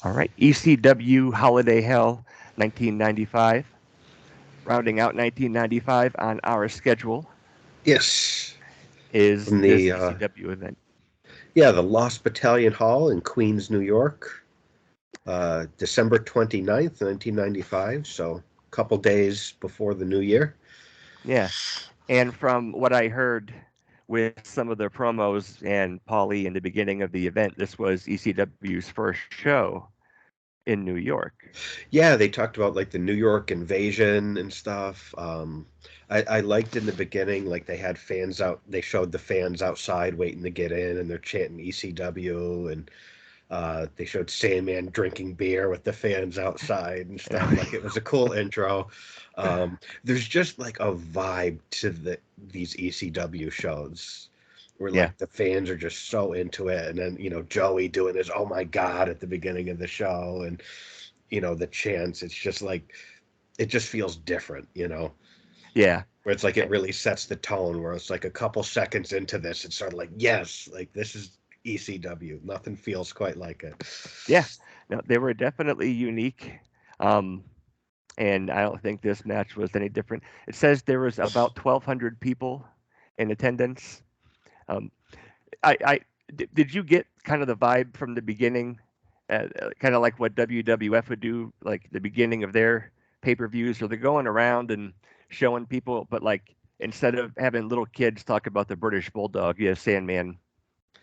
All right. ECW Holiday Hell 1995. Rounding out 1995 on our schedule Yes, is from this the ECW event. the Lost Battalion Hall in Queens, New York, December 29th, 1995. So a couple days before the new year. Yeah. And from what I heard with some of the promos and Paulie in the beginning of the event, this was ECW's first show in New York. Yeah, they talked about like the New York invasion and stuff. I liked in the beginning, like they had fans out, they showed the fans outside waiting to get in and they're chanting ECW, and they showed Sandman drinking beer with the fans outside and stuff. Like it was a cool intro. There's just like a vibe to these ECW shows where Yeah. like the fans are just so into it, and then Joey doing his "Oh my God" at the beginning of the show, and the chants. It's just like it just feels different, Yeah. where it's like it really sets the tone. Where it's like a couple seconds into this, it's sort of like, yes, like this is ECW. Nothing feels quite like it. Yeah. No, they were definitely unique. Um, and I don't think this match was any different. It says there was about 1,200 people in attendance. Um, did you get kind of the vibe from the beginning, kind of like what WWF would do, like the beginning of their pay-per-views, where they're going around and showing people, but like instead of having little kids talk about the British Bulldog, you have Sandman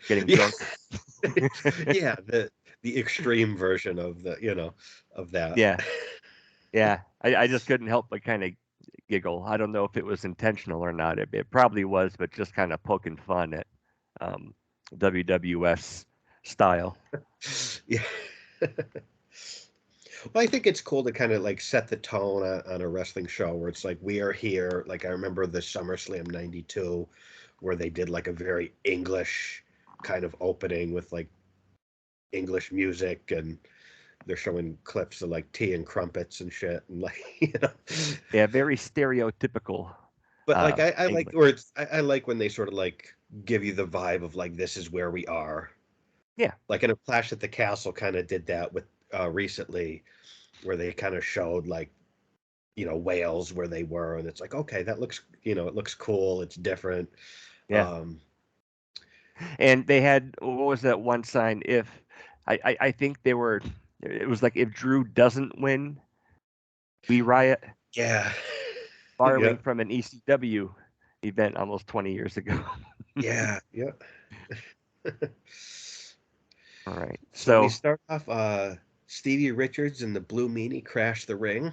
getting Yeah, drunk. yeah. The extreme version of of that. Yeah, yeah. I just couldn't help but kind of giggle. I don't know if it was intentional or not. It probably was, but just kind of poking fun at um, WWS style. Yeah. Well, I think it's cool to kind of like set the tone on a wrestling show where it's like we are here. Like I remember the SummerSlam '92, where they did like a very English kind of opening with like English music, and they're showing clips of like tea and crumpets and shit, and like Yeah, very stereotypical But like I like English. where I like when they sort of like give you the vibe of like this is where we are. Yeah, Like in a Clash at the Castle kind of did that with recently, where they kind of showed like Wales where they were, and it's like, okay, that looks, it looks cool, it's different. yeah. um And they had, what was that one sign? If I think they were, it was like if Drew doesn't win, we riot, yeah. borrowing Yeah, from an ECW event almost 20 years ago. yeah, yeah. All right. So we So, start off, Stevie Richards and the Blue Meanie crash the ring.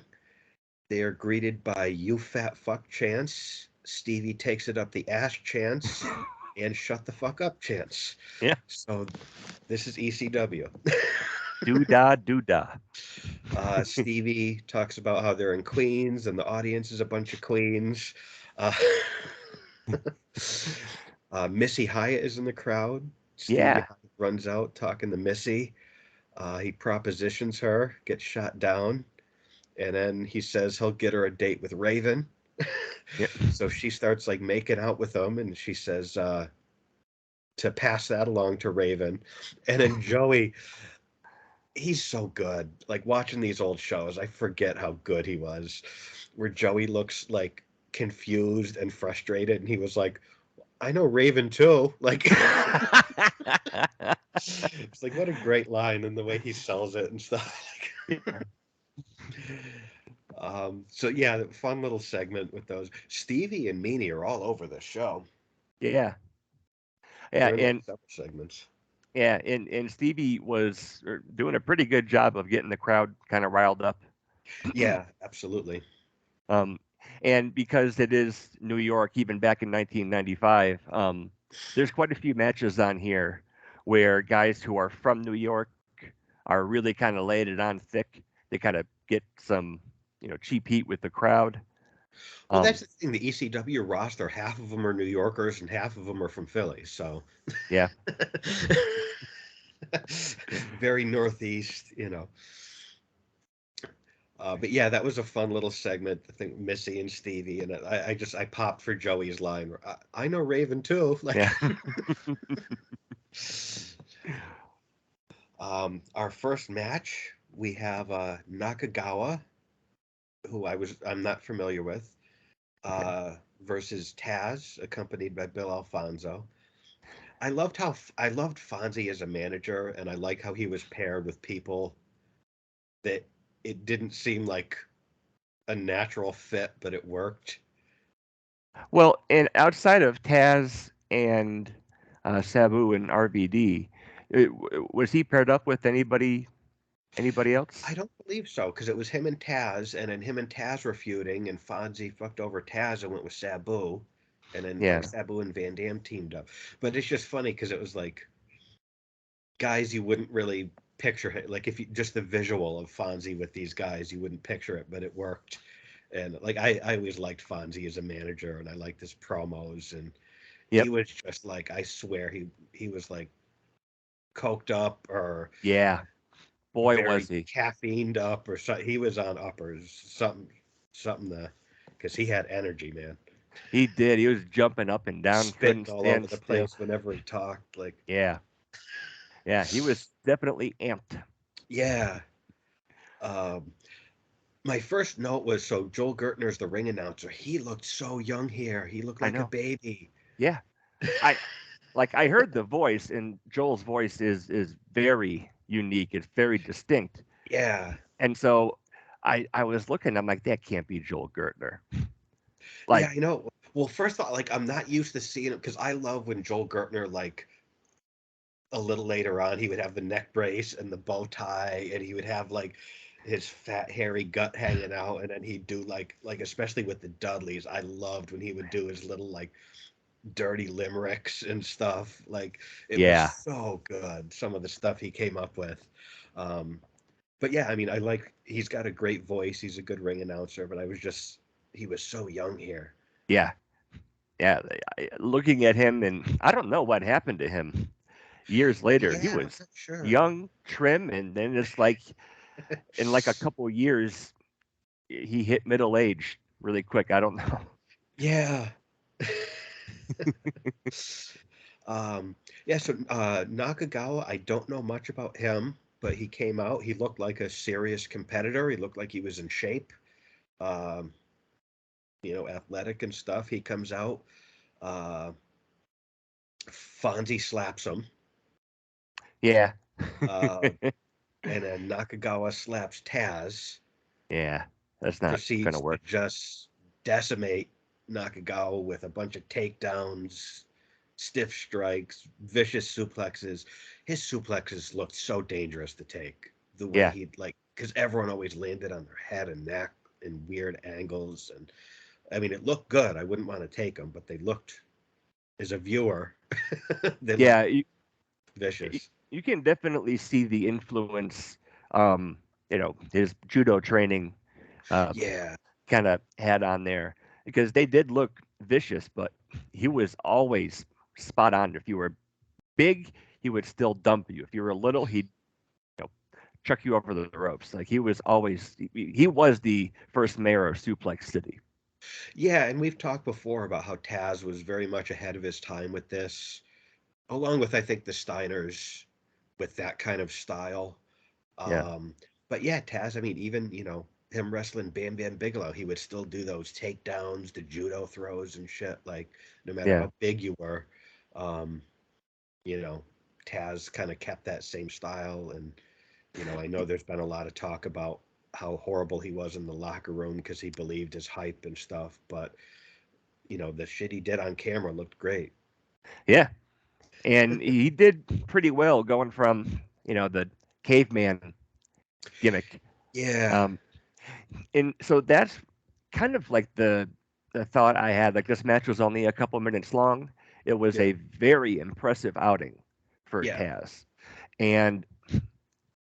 They are greeted by "You fat fuck" chants. Stevie takes it up the ass chants, and "Shut the fuck up" chants. yeah, So this is ECW. doo da, doo da. Stevie talks about how they're in Queens and the audience is a bunch of queens. Uh, Missy Hyatt is in the crowd. Stevie Yeah, Hyatt runs out talking to Missy. He propositions her, gets shot down, and then he says he'll get her a date with Raven. yeah, So she starts like making out with him, and she says to pass that along to Raven. And then Joey, he's so good. Like watching these old shows, I forget how good he was. Where Joey looks like confused and frustrated, and he was like, "I know Raven too." Like it's like what a great line, and the way he sells it and stuff. yeah, So yeah, fun little segment with those. Stevie and Meanie are all over the show. yeah, yeah, They're in like and several segments. yeah, and Stevie was doing a pretty good job of getting the crowd kind of riled up. Yeah, absolutely. um, and because it is New York, even back in 1995, there's quite a few matches on here where guys who are from New York are really kind of laying it on thick. They kind of get some, cheap heat with the crowd. Well, that's Um, the thing. The ECW roster, half of them are New Yorkers and half of them are from Philly. So yeah, very Northeast. But yeah, that was a fun little segment. I think Missy and Stevie, and I popped for Joey's line. I know Raven too. Like, yeah, Our first match, we have Nakagawa, who I'm not familiar with, Okay. versus Taz, accompanied by Bill Alfonso. I loved Fonzie as a manager, and I like how he was paired with people that it didn't seem like a natural fit, but it worked. Well, and outside of Taz and Sabu and RVD, was he paired up with anybody I else? don't believe so, because it was him and Taz, and then him and Taz were feuding, and Fonzie fucked over Taz and went with Sabu, and then Yeah, Sabu and Van Dam teamed up. But it's just funny because it was like guys you wouldn't really picture it. Like if you just the visual of Fonzie with these guys, you wouldn't picture it, but it worked. And like I always liked Fonzie as a manager, and I liked his promos, and he yep, was just like I swear he was like coked up or yeah. Boy, was very he. caffeined up or something. He was on uppers, something because he had energy, man. He did. He was jumping up and down, couldn't Spitting all over stand the still. place whenever he talked. Like, Yeah, yeah. He was definitely amped. yeah. Um, my first note was so Joel Gertner's the ring announcer. He looked so young here. He looked I like a know. baby. Yeah, I I heard the voice, and Joel's voice is very unique. It's very distinct, Yeah. and so I was looking. I'm like, that can't be Joel Gertner. Yeah, Like, I know. Well, first of all, like I'm not used to seeing him because I love when Joel Gertner like a little later on, he would have the neck brace and the bow tie, and he would have like his fat hairy gut hanging out, and then he'd do like especially with the Dudleys. I loved when he would do his little like dirty limericks and stuff. Like it was yeah, so good. Some of the stuff he came up with. Um, but yeah, I mean, I like he's got a great voice. He's a good ring announcer, but I was just he was so young here. yeah, yeah. Looking at him, and I don't know what happened to him. Years later, he Yeah, I'm was not sure. young, trim, and then it's like in like a couple years, he hit middle age really quick. I don't know. Yeah. Um, yeah, so Nakagawa, I don't know much about him, but he came out. He looked like a serious competitor. He looked like he was in shape, um, athletic and stuff. He comes out. Uh, Fonzie slaps him, Yeah, uh, and then Nakagawa slaps Taz, yeah. That's not gonna proceeds to work. just decimate Nakagawa with a bunch of takedowns, stiff strikes, vicious suplexes. His suplexes looked so dangerous to take. The way Yeah, he'd like, because everyone always landed on their head and neck in weird angles, and I mean, it looked good. I wouldn't want to take them, but they looked, as a viewer, they looked yeah. You, vicious. you can definitely see the influence. His judo training uh, Yeah, kind of had on there because they did look vicious, but he was always spot on. If you were big, he would still dump you. If you were little, he'd you know, chuck you over the ropes. Like he was always he was the first mayor of Suplex City. yeah, and we've talked before about how Taz was very much ahead of his time with this, along with I think the Steiners with that kind of style. Yeah, Um, but yeah, Taz, I mean, even, him wrestling Bam Bam Bigelow, he would still do those takedowns, the judo throws and shit, like no matter yeah, how big you were. Um, you know, Taz kind of kept that same style. And, I know there's been a lot of talk about how horrible he was in the locker room because he believed his hype and stuff. But, the shit he did on camera looked great. yeah. And he did pretty well going from the caveman gimmick. Yeah. Um, and so that's kind of like the thought I had. Like this match was only a couple minutes long. It was Yeah. a very impressive outing for Yeah. Taz, and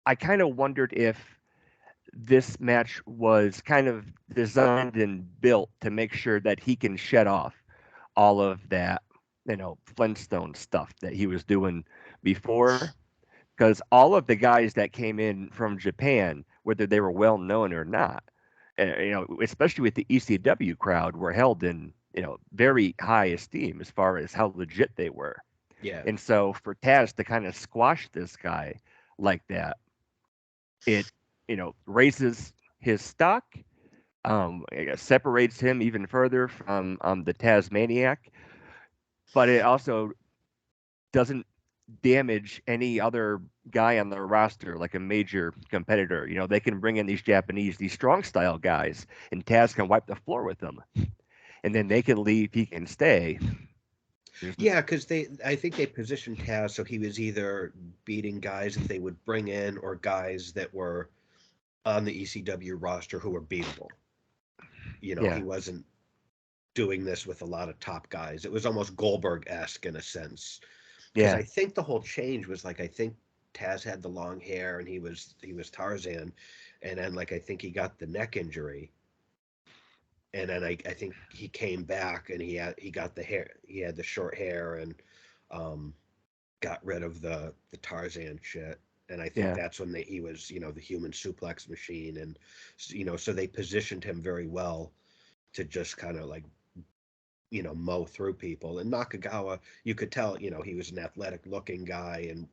I kind of wondered if this match was kind of designed and built to make sure that he can shed off all of that, Flintstone stuff that he was doing before. Because all of the guys that came in from Japan, whether they were well known or not, especially with the ECW crowd, were held in very high esteem as far as how legit they were. Yeah. And so for Taz to kind of squash this guy, like that, it raises his stock, separates him even further from the Tasmaniac, but it also doesn't damage any other guy on the roster, like a major competitor. They can bring in these Japanese, these strong style guys, and Taz can wipe the floor with them, and then they can leave, he can stay. There's Yeah, because I think they positioned Taz so he was either beating guys that they would bring in or guys that were on the ECW roster who were beatable. He yeah, wasn't doing this with a lot of top guys. It was almost Goldberg-esque in a sense. Because yeah, I think the whole change was like I think Taz had the long hair and he was Tarzan, and then like I think he got the neck injury, and then I think he came back and he got the hair, he had the short hair, and um, got rid of the Tarzan shit. And I think yeah, that's when he was the human suplex machine, and so they positioned him very well to just kind of like mow through people. And Nakagawa, you could tell, he was an athletic looking guy, and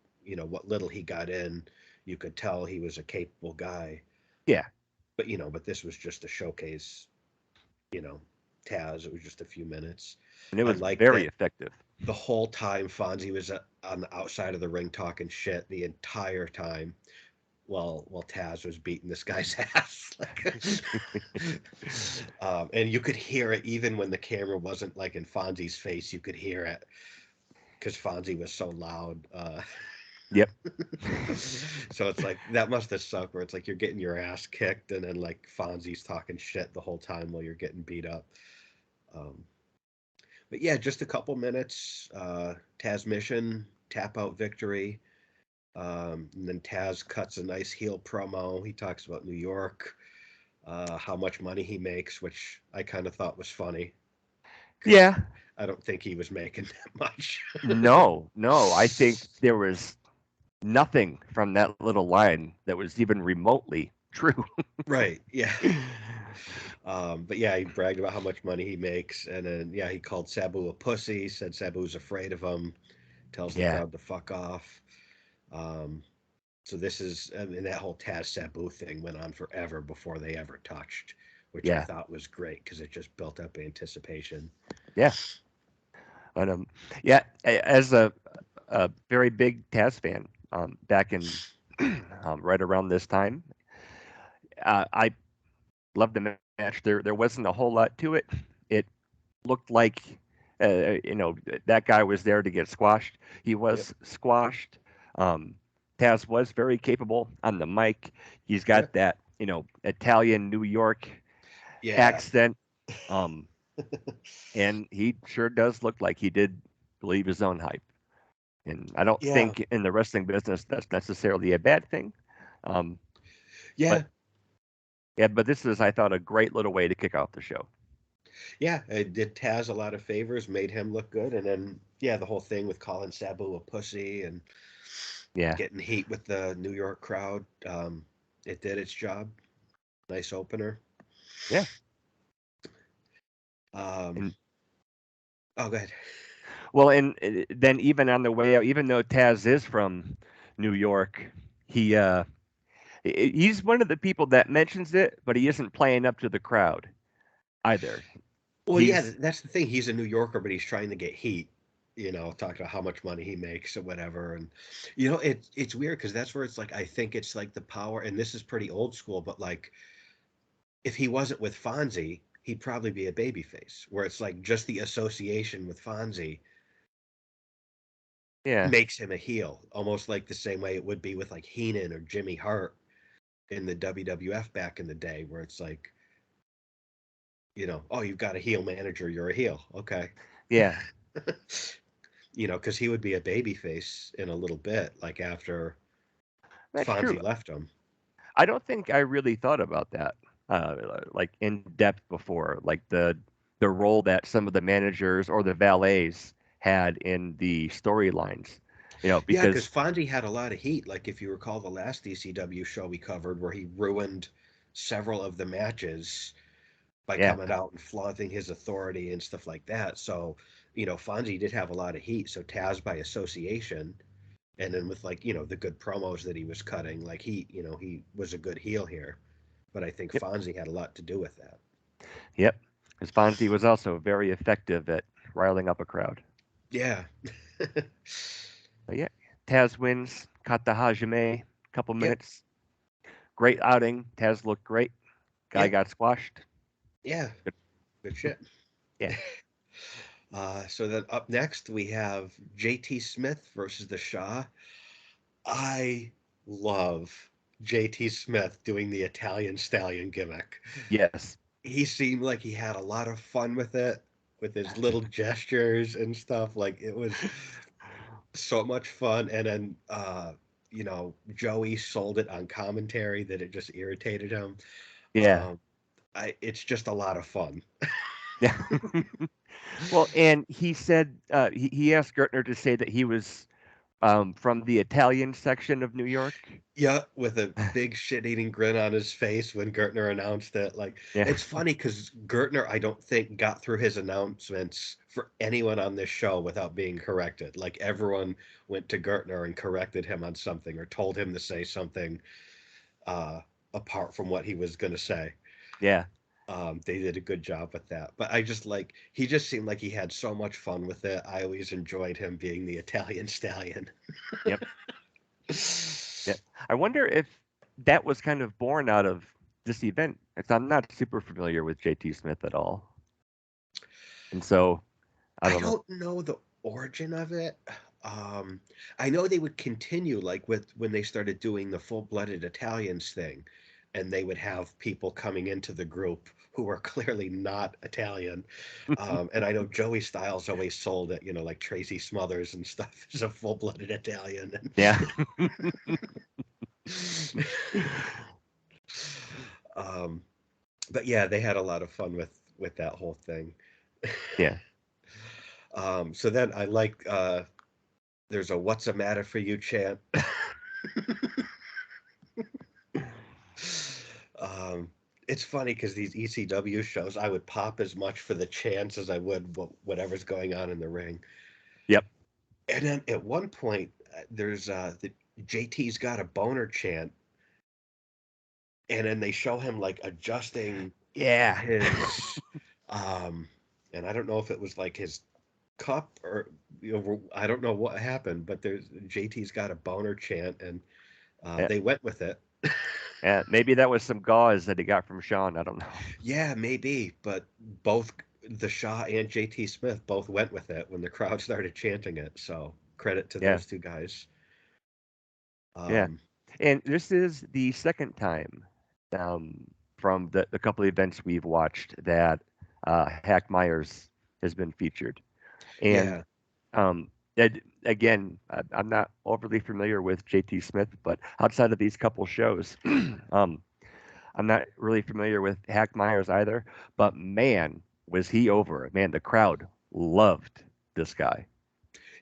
what little he got in, you could tell he was a capable guy. yeah. But this was just a showcase, you know, Taz. It was just a few minutes. And it I was liked very that effective. the whole time Fonzie was on the outside of the ring talking shit the entire time. While Taz was beating this guy's ass, and you could hear it even when the camera wasn't like in Fonzie's face. You could hear it because Fonzie was so loud. Yep. So it's like that must have sucked. Where it's like you're getting your ass kicked, and then like Fonzie's talking shit the whole time while you're getting beat up. Um, but yeah, just a couple minutes. Taz mission tap out victory. And then Taz cuts a nice heel promo. He talks about New York, how much money he makes, which I kind of thought was funny because Yeah. I don't think he was making that much. No, no. I think there was nothing from that little line that was even remotely true. Right. Yeah. But yeah, he bragged about how much money he makes, and then yeah, he called Sabu a pussy. Said Sabu's afraid of him. Tells the Yeah. crowd to fuck off. Um, so this is, I mean, that whole Taz Sabu thing went on forever before they ever touched, which I Yeah. thought was great because it just built up anticipation. Yeah. But yeah, as a very big Taz fan, back in right around this time, I loved the match. There wasn't a whole lot to it. It looked like that guy was there to get squashed. He Yep. was squashed. Um, Taz was very capable on the mic. He's Yeah. got that Italian New York Yeah. accent, um, and he sure does look like he did believe his own hype. And I don't Yeah. think in the wrestling business that's necessarily a bad thing. Um, Yeah. but yeah, but this is, I thought, a great little way to kick off the show. Yeah. It did Taz a lot of favors, made him look good. And then, yeah, the whole thing with calling Sabu a pussy and Yeah, getting heat with the New York crowd, it did its job. Nice opener. yeah, Um, and oh, go ahead. well, and then even on the way out, even though Taz is from New York, he he's one of the people that mentions it, but he isn't playing up to the crowd either. Well, yeah, He's that's the thing. He's a New Yorker, but he's trying to get heat. Talking about how much money he makes or whatever, and it's weird because that's where it's like I think it's like the power, and this is pretty old school, but like if he wasn't with Fonzie, he'd probably be a babyface. Where it's like just the association with Fonzie yeah, makes him a heel, almost like the same way it would be with like Heenan or Jimmy Hart in the WWF back in the day, where it's like oh, you've got a heel manager, you're a heel, okay. yeah, Because he would be a babyface in a little bit, like after that's true. Fonzie left him. I don't think I really thought about that like in depth before, like the role that some of the managers or the valets had in the storylines. Yeah, because Because Fonzie had a lot of heat. Like if you recall the last ECW show we covered, where he ruined several of the matches by yeah, coming out and flaunting his authority and stuff like that. So, Fonzie did have a lot of heat. So Taz by association, And then with like, the good promos that he was cutting, like he was a good heel here. But I think Yep. Fonzie had a lot to do with that. Yep. Because Fonzie was also very effective at riling up a crowd. Yeah. But yeah, Taz wins. Kata Hajime, couple Yep. minutes. Great outing. Taz looked great. Guy Yep. got squashed. Yeah. Good. Good shit. Yeah. So then up next we have JT Smith versus the Shah. I love JT Smith doing the Italian stallion gimmick. Yes. He seemed like he had a lot of fun with it, with his little gestures and stuff. Like it was so much fun. And then, Joey sold it on commentary that it just irritated him. Yeah. Um, it's just a lot of fun. Yeah. Well, and he said he asked Gertner to say that he was from the Italian section of New York. Yeah, with a big shit-eating grin on his face when Gertner announced it. Like, Yeah. it's funny because Gertner, I don't think, got through his announcements for anyone on this show without being corrected. Like, everyone went to Gertner and corrected him on something or told him to say something uh, apart from what he was going to say. Yeah. They did a good job with that. But I just like, he just seemed like he had so much fun with it. I always enjoyed him being the Italian stallion. Yep. Yeah. I wonder if that was kind of born out of this event. 'Cause I'm not super familiar with JT Smith at all, and so I I don't know. don't know the origin of it. Um, I know they would continue like with when they started doing the full-blooded Italians thing, and they would have people coming into the group who were clearly not Italian. And I know Joey Styles always sold it, like Tracy Smothers and stuff is a full-blooded Italian. Yeah. um, but yeah, they had a lot of fun with that whole thing. Yeah. So then I like there's a "What's the matter for you" chant. Um, it's funny because these ECW shows, I would pop as much for the chants as I would whatever's going on in the ring. Yep. And then at one point, there's the JT's got a boner chant, and then they show him like adjusting Yeah. his, um, and I don't know if it was like his cup or I don't know what happened, but there's JT's got a boner chant, and Yeah. they went with it. Yeah. Maybe that was some gauze that he got from Sean. I don't know. Yeah, maybe, but both the Shaw and JT Smith both went with it when the crowd started chanting it. So credit to Yeah. those two guys. Yeah. Um, And this is the second time um, from the couple of events we've watched that Hack Myers has been featured. And yeah, um, again, I'm not overly familiar with JT Smith, but outside of these couple shows, I'm not really familiar with Hack Myers either. But man, was he over. Man, the crowd loved this guy.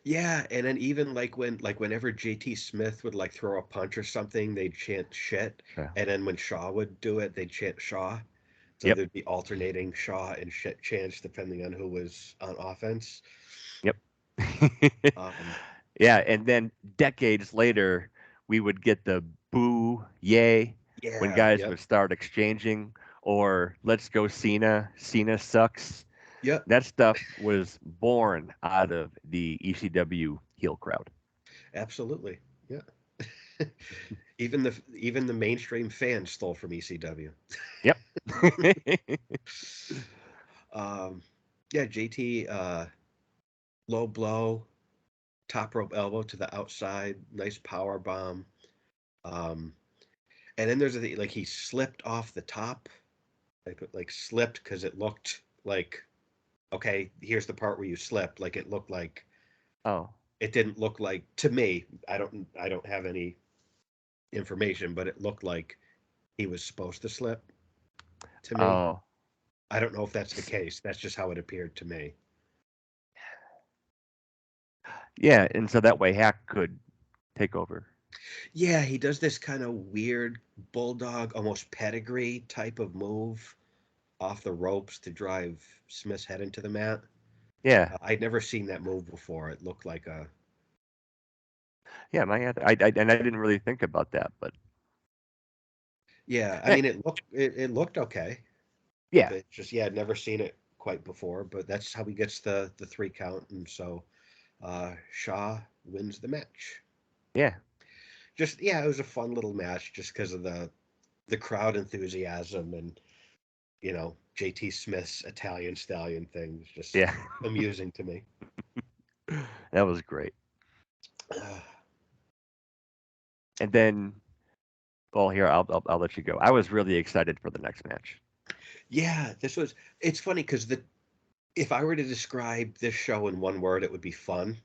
yeah, and then even whenever JT Smith would like throw a punch or something, they'd chant shit, Yeah. and then when Shaw would do it, they'd chant Shaw. So Yep. there'd be alternating Shaw and shit chants depending on who was on offense. Yep. Um, Yeah, and then decades later, we would get the boo, yay, when yeah, guys yep, would start exchanging, or let's go Cena, Cena sucks. yep, That stuff was born out of the ECW heel crowd. absolutely, yeah. Even the mainstream fans stole from ECW. Yep. Um, yeah, JT, low blow, top rope elbow to the outside, nice power bomb. Um, and then there's like he slipped off the top, like slipped because it looked like okay, here's the part where you slipped. Like it looked like Oh. it didn't look like to me. I don't have any information, but it looked like he was supposed to slip to me. Oh. I don't know if that's the case. That's just how it appeared to me. Yeah, and so that way Hack could take over. Yeah, he does this kind of weird bulldog, almost pedigree type of move off the ropes to drive Smith's head into the mat. Yeah. I'd never seen that move before. It looked like a Yeah, and I didn't really think about that, but Yeah, I eh, mean, it looked okay, yeah, but just yeah, I'd never seen it quite before. But that's how he gets the 3 count, and so Shaw wins the match. yeah, Just yeah, it was a fun little match just because of the crowd enthusiasm and JT Smith's Italian Stallion thing was just yeah. amusing to me. That was great. Uh, And then, well, here I'll let you go. I was really excited for the next match. yeah, this was. It's funny because the if I were to describe this show in one word, it would be fun.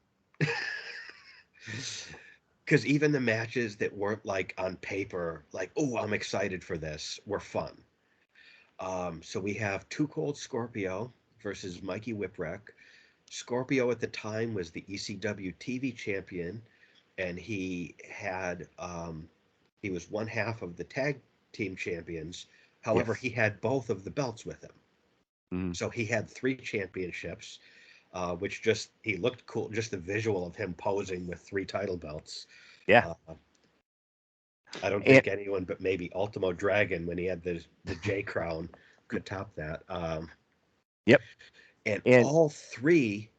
Because even the matches that weren't like on paper, like, oh, I'm excited for this, were fun. So we have Too Cold Scorpio versus Mikey Whipwreck. Scorpio at the time was the ECW TV champion, and he was one half of the tag team champions. However, he Yes. had both of the belts with him. Mm, So he had 3 championships, which just he looked cool. Just the visual of him posing with 3 title belts. yeah. Uh, I don't And think anyone but maybe Ultimo Dragon, when he had the J crown, could top that. yep. And And all 3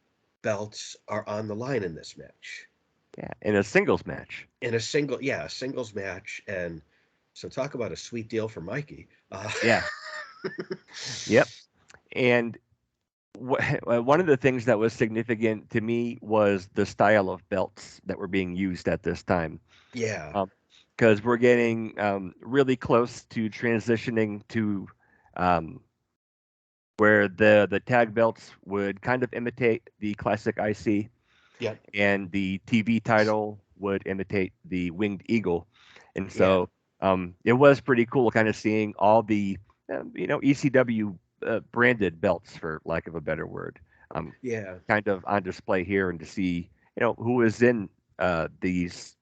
belts are on the line in this match, yeah, in a singles match. in a singles match. And so talk about a sweet deal for Mikey. Yeah. Yep. And one of the things that was significant to me was the style of belts that were being used at this time. Yeah, Because we're getting really close to transitioning to um, where the tag belts would kind of imitate the classic IC, yep, and the TV title would imitate the winged eagle. And yeah, so it was pretty cool, kind of seeing all the ECW branded belts, for lack of a better word, um, yeah. kind of on display here, and to see who was in these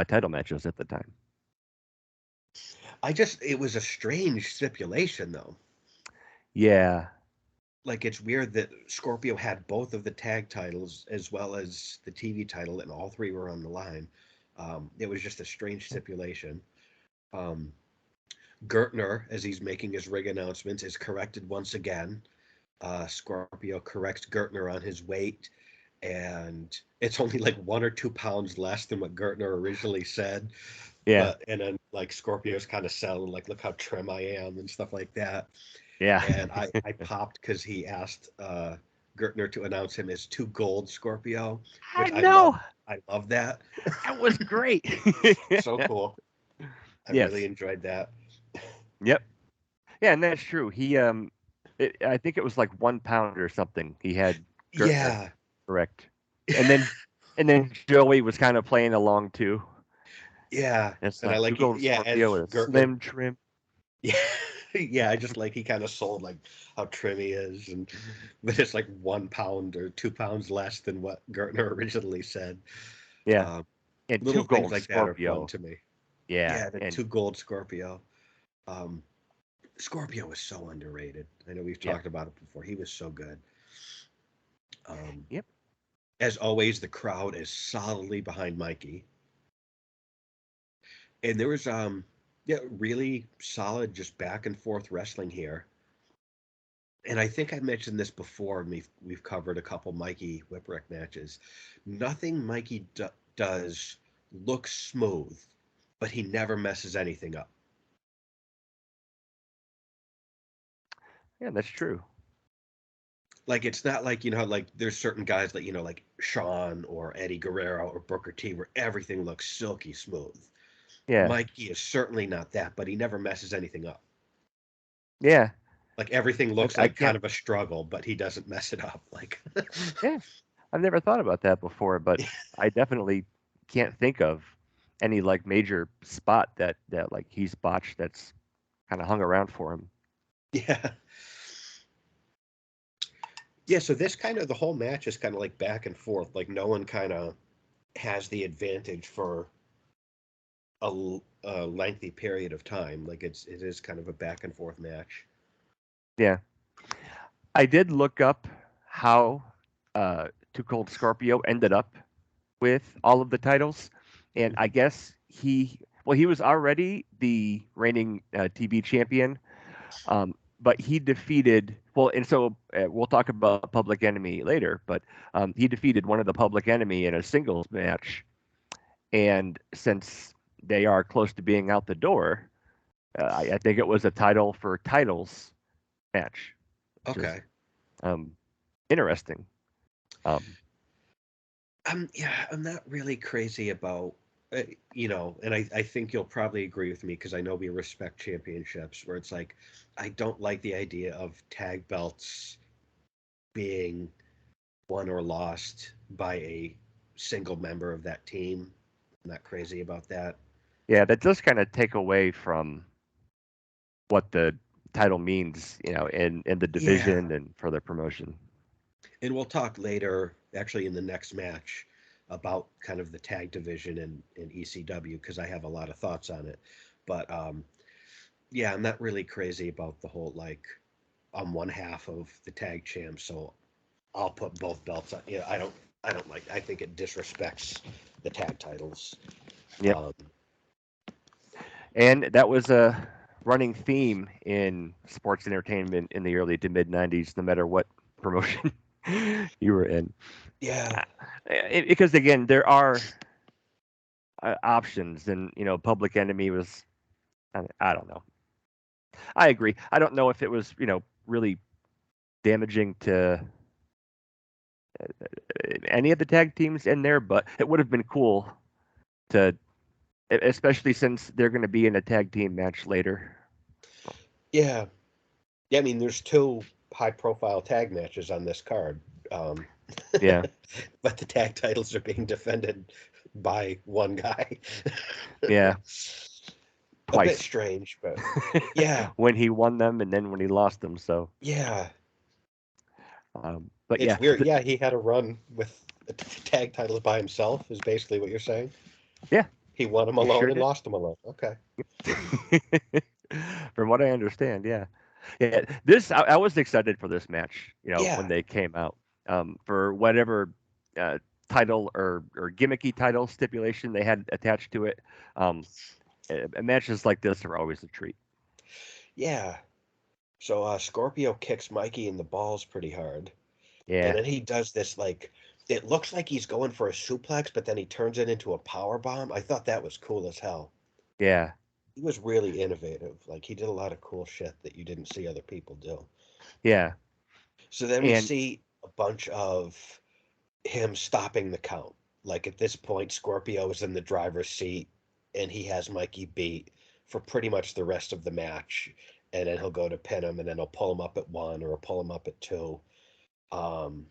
title matches at the time. It was a strange stipulation though. Yeah, Like it's weird that Scorpio had both of the tag titles as well as the TV title, and all 3 were on the line. It was just a strange stipulation. Um, Gertner, as he's making his ring announcements, is corrected once again. Scorpio corrects Gertner on his weight, and it's only like 1 or 2 pounds less than what Gertner originally said. yeah, And then like Scorpio's kind of selling like, look how trim I am and stuff like that. yeah. And I popped because he asked Gertner to announce him as Two Gold Scorpio, I which I love. know. I love that. That was great. So cool. I really Yes. enjoyed that. Yep. Yeah, and that's true. I think it was like 1 pound or something. He had Gertner Yeah. correct, and then Joey was kind of playing along too. Yeah. It's And I like two like, gold yeah, as Scorpio and a Gertner, slim trim. yeah, yeah, I just like he kind of sold like how trim he is, and but it's like 1 pound or 2 pounds less than what Gertner originally said. Yeah, Um, and two Little things gold like that are fun Scorpio. to me. Yeah, Yeah, the and Two Gold Scorpio. Um, Scorpio was so underrated. I know we've yeah, talked about it before. He was so good. Um, yep, as always, the crowd is solidly behind Mikey, and there was yeah, really solid just back and forth wrestling here. And I think I mentioned this before, and we've covered a couple Mikey Whipwreck matches. Nothing Mikey does looks smooth, but he never messes anything up. yeah. That's true. Like it's not like like there's certain guys like like Sean or Eddie Guerrero or Booker T where everything looks silky smooth. Yeah, Mikey is certainly not that, but he never messes anything up. yeah. Like everything I, looks I like kind can't. of a struggle, but he doesn't mess it up. Like Yeah, I've never thought about that before, but I definitely can't think of any like major spot that like he's botched that's kind of hung around for him. yeah. Yeah, so this kind of the whole match is kind of like back and forth. Like no one kind of has the advantage for a lengthy period of time. Like it is kind of a back and forth match. Yeah. I did look up how Too Cold Scorpio ended up with all of the titles, and I Mhm. guess he was already the reigning TV champion, but he defeated and so we'll talk about Public Enemy later, but he defeated one of the Public Enemy in a singles match, and since they are close to being out the door, I think it was a title for titles match, which is Okay. um, interesting. Um, I'm not really crazy about, and I think you'll probably agree with me because I know we respect championships, where it's like, I don't like the idea of tag belts being won or lost by a single member of that team. I'm not crazy about that. yeah, that does kind of take away from what the title means, in the Yeah. division and for the promotion. And we'll talk later, actually, in the next match, about kind of the tag division in ECW because I have a lot of thoughts on it. But yeah, I'm not really crazy about the whole like I'm one half of the tag champ, so I'll put both belts on. I don't like. I think it disrespects the tag titles. Yep. Um, And that was a running theme in sports entertainment in the early to mid 90s, no matter what promotion you were in. yeah, Because again, there are options, and Public Enemy was, I don't know. I agree. I don't know if it was, really damaging to any of the tag teams in there, but it would have been cool to, especially since they're going to be in a tag team match later. yeah, yeah. I mean, there's two high-profile tag matches on this card, um, Yeah, but the tag titles are being defended by one guy. yeah, A bit twice. strange, but yeah, When he won them and then when he lost them. So, yeah. but It's yeah, weird. Yeah, he had a run with the tag titles by himself. Is basically what you're saying. yeah, He won them he alone sure and did. lost them alone. Okay. From what I understand, yeah, yeah. This I was excited for this match. When Yeah, they came out, for whatever uh, title or gimmicky title stipulation they had attached to it. Um, Matches like this are always a treat. yeah. So Scorpio kicks Mikey in the balls pretty hard, and Yeah, then he does this like it looks like he's going for a suplex, but then he turns it into a power bomb. I thought that was cool as hell. yeah, He was really innovative. Like he did a lot of cool shit that you didn't see other people do. yeah, So then we and see a bunch of him stopping the count. Like at this point, Scorpio is in the driver's seat and he has Mikey beat for pretty much the rest of the match. And then he'll go to pin him and then he'll pull him up at one or pull him up at two. Um,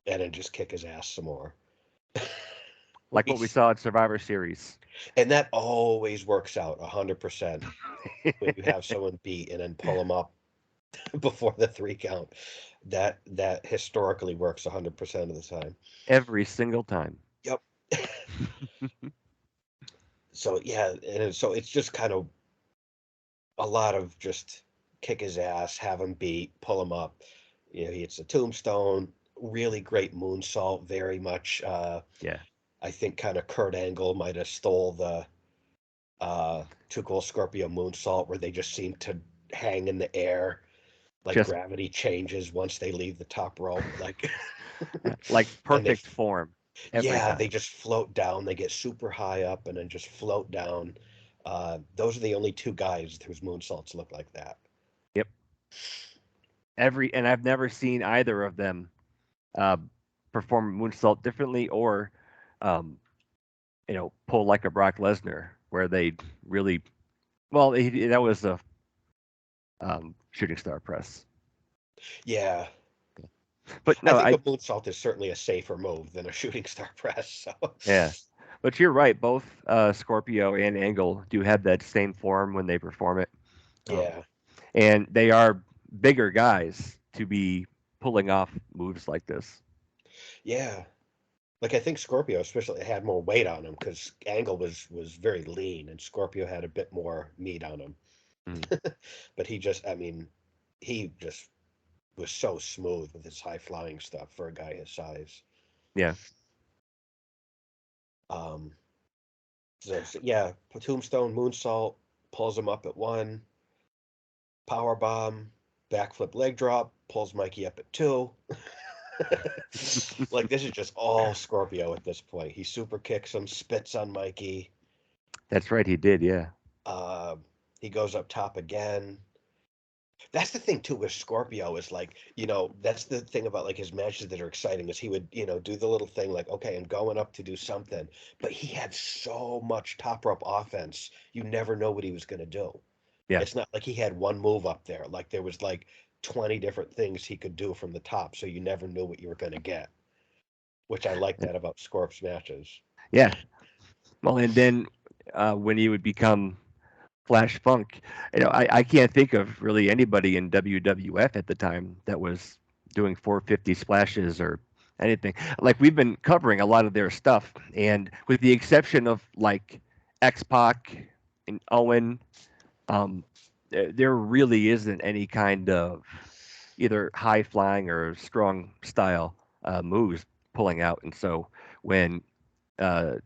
and then just kick his ass some more. like what we He's, saw at Survivor Series. and that always works out 100% when you have someone beat and then pull them up before the three count. That historically works 100% of the time. Every single time. Yep. So yeah, so it's just kind of a lot of just kick his ass, have him beat, pull him up. He hits a tombstone. Really great moonsault. Very much, Yeah, I think, kind of Kurt Angle might have stole the Too Cool Scorpio moonsault, where they just seem to hang in the air, like just gravity changes once they leave the top rope. Like, like and perfect form every yeah, they time. just float down. They get super high up and then just float down. Those are the only two guys whose moonsaults look like that. Yep. And I've never seen either of them uh, perform moonsault differently or, um, pull like a Brock Lesnar, where they really that was a shooting star press. Yeah, But I no, think a moonsault is certainly a safer move than a shooting star press. So, yeah, but you're right. Both Scorpio and Angle do have that same form when they perform it, um, yeah, and they are bigger guys to be pulling off moves like this. yeah. Like I think Scorpio especially had more weight on him because Angle was very lean and Scorpio had a bit more meat on him. Mm, But I mean, he just was so smooth with his high flying stuff for a guy his size. yeah, Um, so yeah, Tombstone, Moonsault, pulls him up at one, power bomb, backflip leg drop, pulls Mikey up at two. Like this is just all Scorpio at this point. He super kicks him, spits on Mikey. That's right, he did. Yeah, Uh, he goes up top again. That's the thing too with Scorpio is like, that's the thing about like his matches that are exciting is he would, do the little thing like, okay, I'm going up to do something, but he had so much top rope offense, you never know what he was going to do. yeah, It's not like he had one move up there. Like there was like 20 different things he could do from the top, so you never knew what you were going to get, which I like that about Scorp's matches. yeah. Well, and then when he would become Flash Funk, I can't think of really anybody in WWF at the time that was doing 450 splashes or anything. Like we've been covering a lot of their stuff, and with the exception of like X Pac and Owen, there really isn't any kind of either high flying or strong style moves pulling out. And so when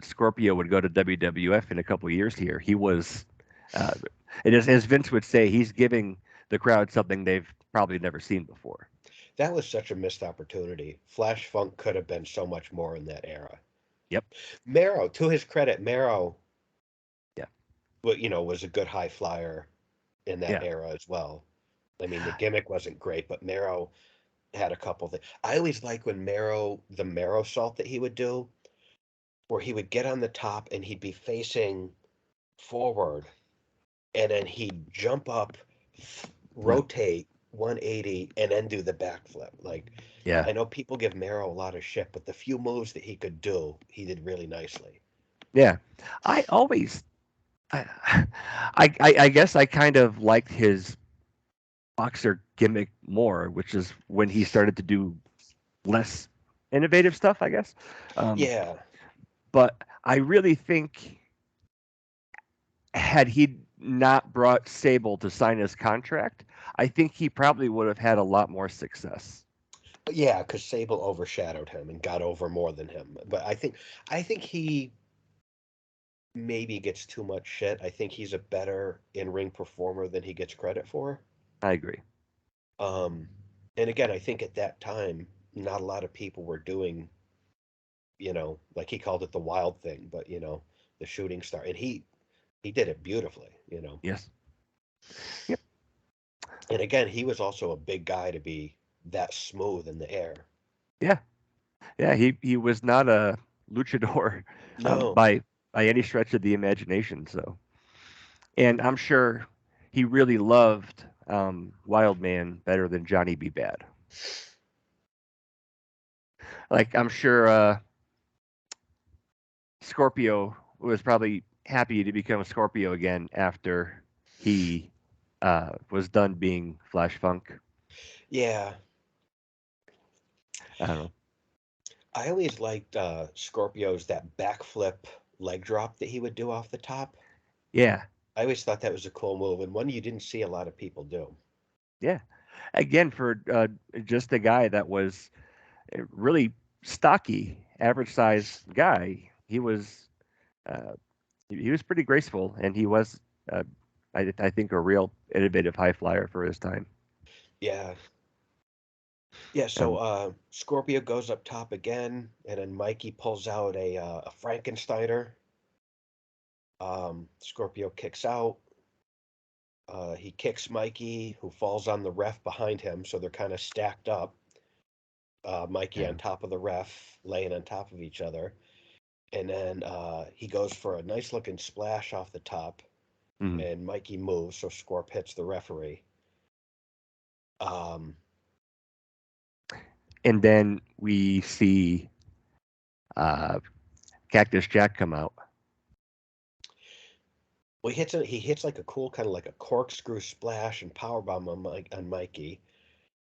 Scorpio would go to WWF in a couple of years here, he was, uh, and as Vince would say, he's giving the crowd something they've probably never seen before. That was such a missed opportunity. Flash Funk could have been so much more in that era. Yep. Mero, to his credit, Mero, Yeah. was a good high flyer in that Yeah. era as well. I mean, the gimmick wasn't great, but Mero had a couple things. I always like when the Mero salt that he would do, where he would get on the top and he'd be facing forward, and then he'd jump up, Mm. rotate 180, and then do the backflip. Like, Yeah. I know people give Mero a lot of shit, but the few moves that he could do, he did really nicely. Yeah. I always, I, I guess I kind of liked his boxer gimmick more, which is when he started to do less innovative stuff, I guess. Um, Yeah, but I really think had he not brought Sable to sign his contract, I think he probably would have had a lot more success. yeah, because Sable overshadowed him and got over more than him. But I think he maybe gets too much shit. I think he's a better in-ring performer than he gets credit for. I agree. Um, and again, I think at that time, not a lot of people were doing, like he called it the wild thing, but the shooting star, and he did it beautifully. Yes. Yep. And again, he was also a big guy to be that smooth in the air. Yeah. Yeah. He was not a luchador No, by any stretch of the imagination. So, and I'm sure he really loved Wild Man better than Johnny B. Bad. Like I'm sure Scorpio was probably happy to become Scorpio again after he was done being Flash Funk. yeah, I don't know. I always liked Scorpio's that backflip leg drop that he would do off the top. Yeah, I always thought that was a cool move and one you didn't see a lot of people do. yeah. Again, for just a guy that was really stocky, average size guy, uh, he was pretty graceful, and he was, uh, I think, a real innovative high flyer for his time. Yeah, yeah. So Um, Scorpio goes up top again, and then Mikey pulls out a Frankensteiner. Scorpio kicks out. He kicks Mikey, who falls on the ref behind him, so they're kind of stacked up. Mikey on yeah. top of the ref, laying on top of each other, and then he goes for a nice looking splash off the top, Mhm. and Mikey moves, so Scorp hits the referee. Um, And then we see uh, Cactus Jack come out. well, he hits like a cool kind of like a corkscrew splash and powerbomb on Mikey.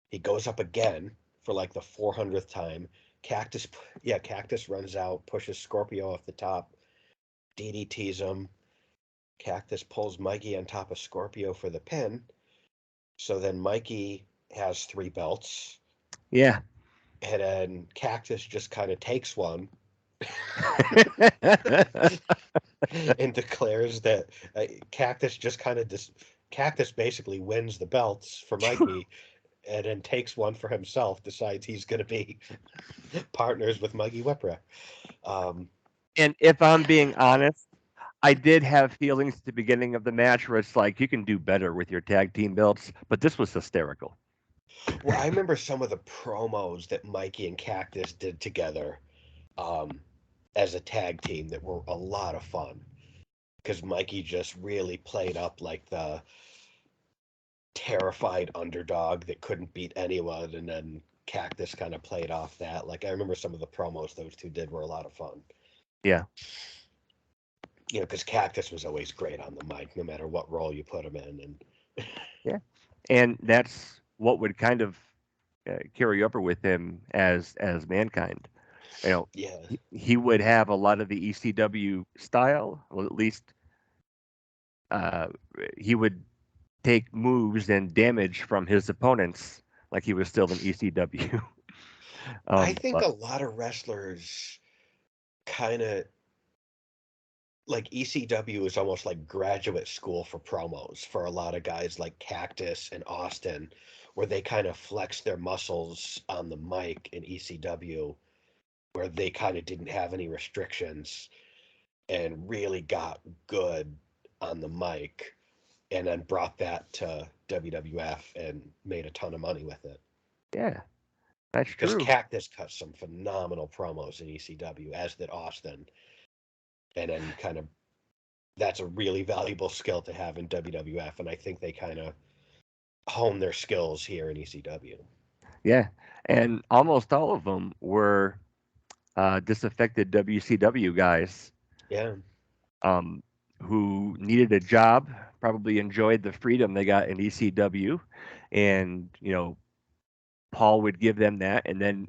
He goes up again for like the 400th time. Cactus, yeah, Cactus runs out, pushes Scorpio off the top, DDTs him. Cactus pulls Mikey on top of Scorpio for the pin. So then Mikey has three belts, Yeah, and then Cactus just kind of takes one and declares that Cactus just kind of Cactus basically wins the belts for Mikey, and then takes one for himself. Decides he's going to be partners with Mikey Whipwreck. Um, And if I'm being honest, I did have feelings at the beginning of the match where it's like you can do better with your tag team belts, but this was hysterical. well, I remember some of the promos that Mikey and Cactus did together um, as a tag team that were a lot of fun because Mikey just really played up like the terrified underdog that couldn't beat anyone, and then Cactus kind of played off that. Like I remember some of the promos those two did were a lot of fun. Yeah, You know, because Cactus was always great on the mic, no matter what role you put him in. And yeah, and that's what would kind of carry over with him as mankind. You know, yeah, he would have a lot of the ECW style. Well, at least uh, he would take moves and damage from his opponents like he was still in ECW. I think But a lot of wrestlers kind of like ECW is almost like graduate school for promos for a lot of guys like Cactus and Austin, where they kind of flex their muscles on the mic in ECW, where they kind of didn't have any restrictions and really got good on the mic, and then brought that to WWF and made a ton of money with it. yeah, that's Because true. Cactus cut some phenomenal promos in ECW, as did Austin, and then kind of that's a really valuable skill to have in WWF, and I think they kind of hone their skills here in ECW. Yeah, and almost all of them were disaffected WCW guys Yeah, um, who needed a job, probably enjoyed the freedom they got in ECW, and Paul would give them that, and then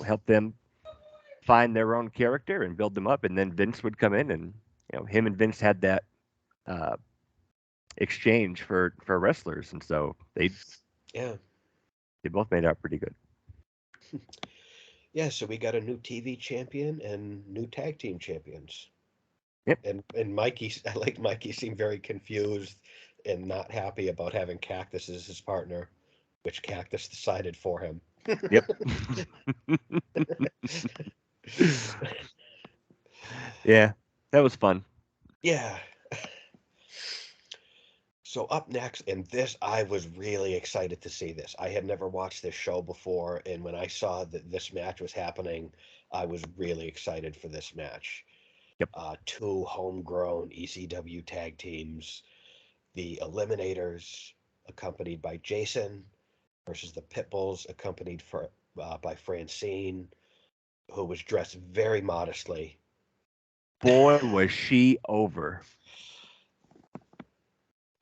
help them find their own character and build them up, and then Vince would come in, and him and Vince had that uh, exchange for wrestlers, and so yeah, they both made out pretty good. yeah. So we got a new TV champion and new tag team champions. Yep, And Mikey, I like Mikey seemed very confused and not happy about having Cactus as his partner, which Cactus decided for him. yep. Yeah, that was fun. Yeah. So up next, and this I was really excited to see this. I had never watched this show before, and when I saw that this match was happening, I was really excited for this match. Yep. Two homegrown ECW tag teams, the Eliminators, accompanied by Jason, versus the Pitbulls, accompanied by Francine, who was dressed very modestly. Boy, was she over.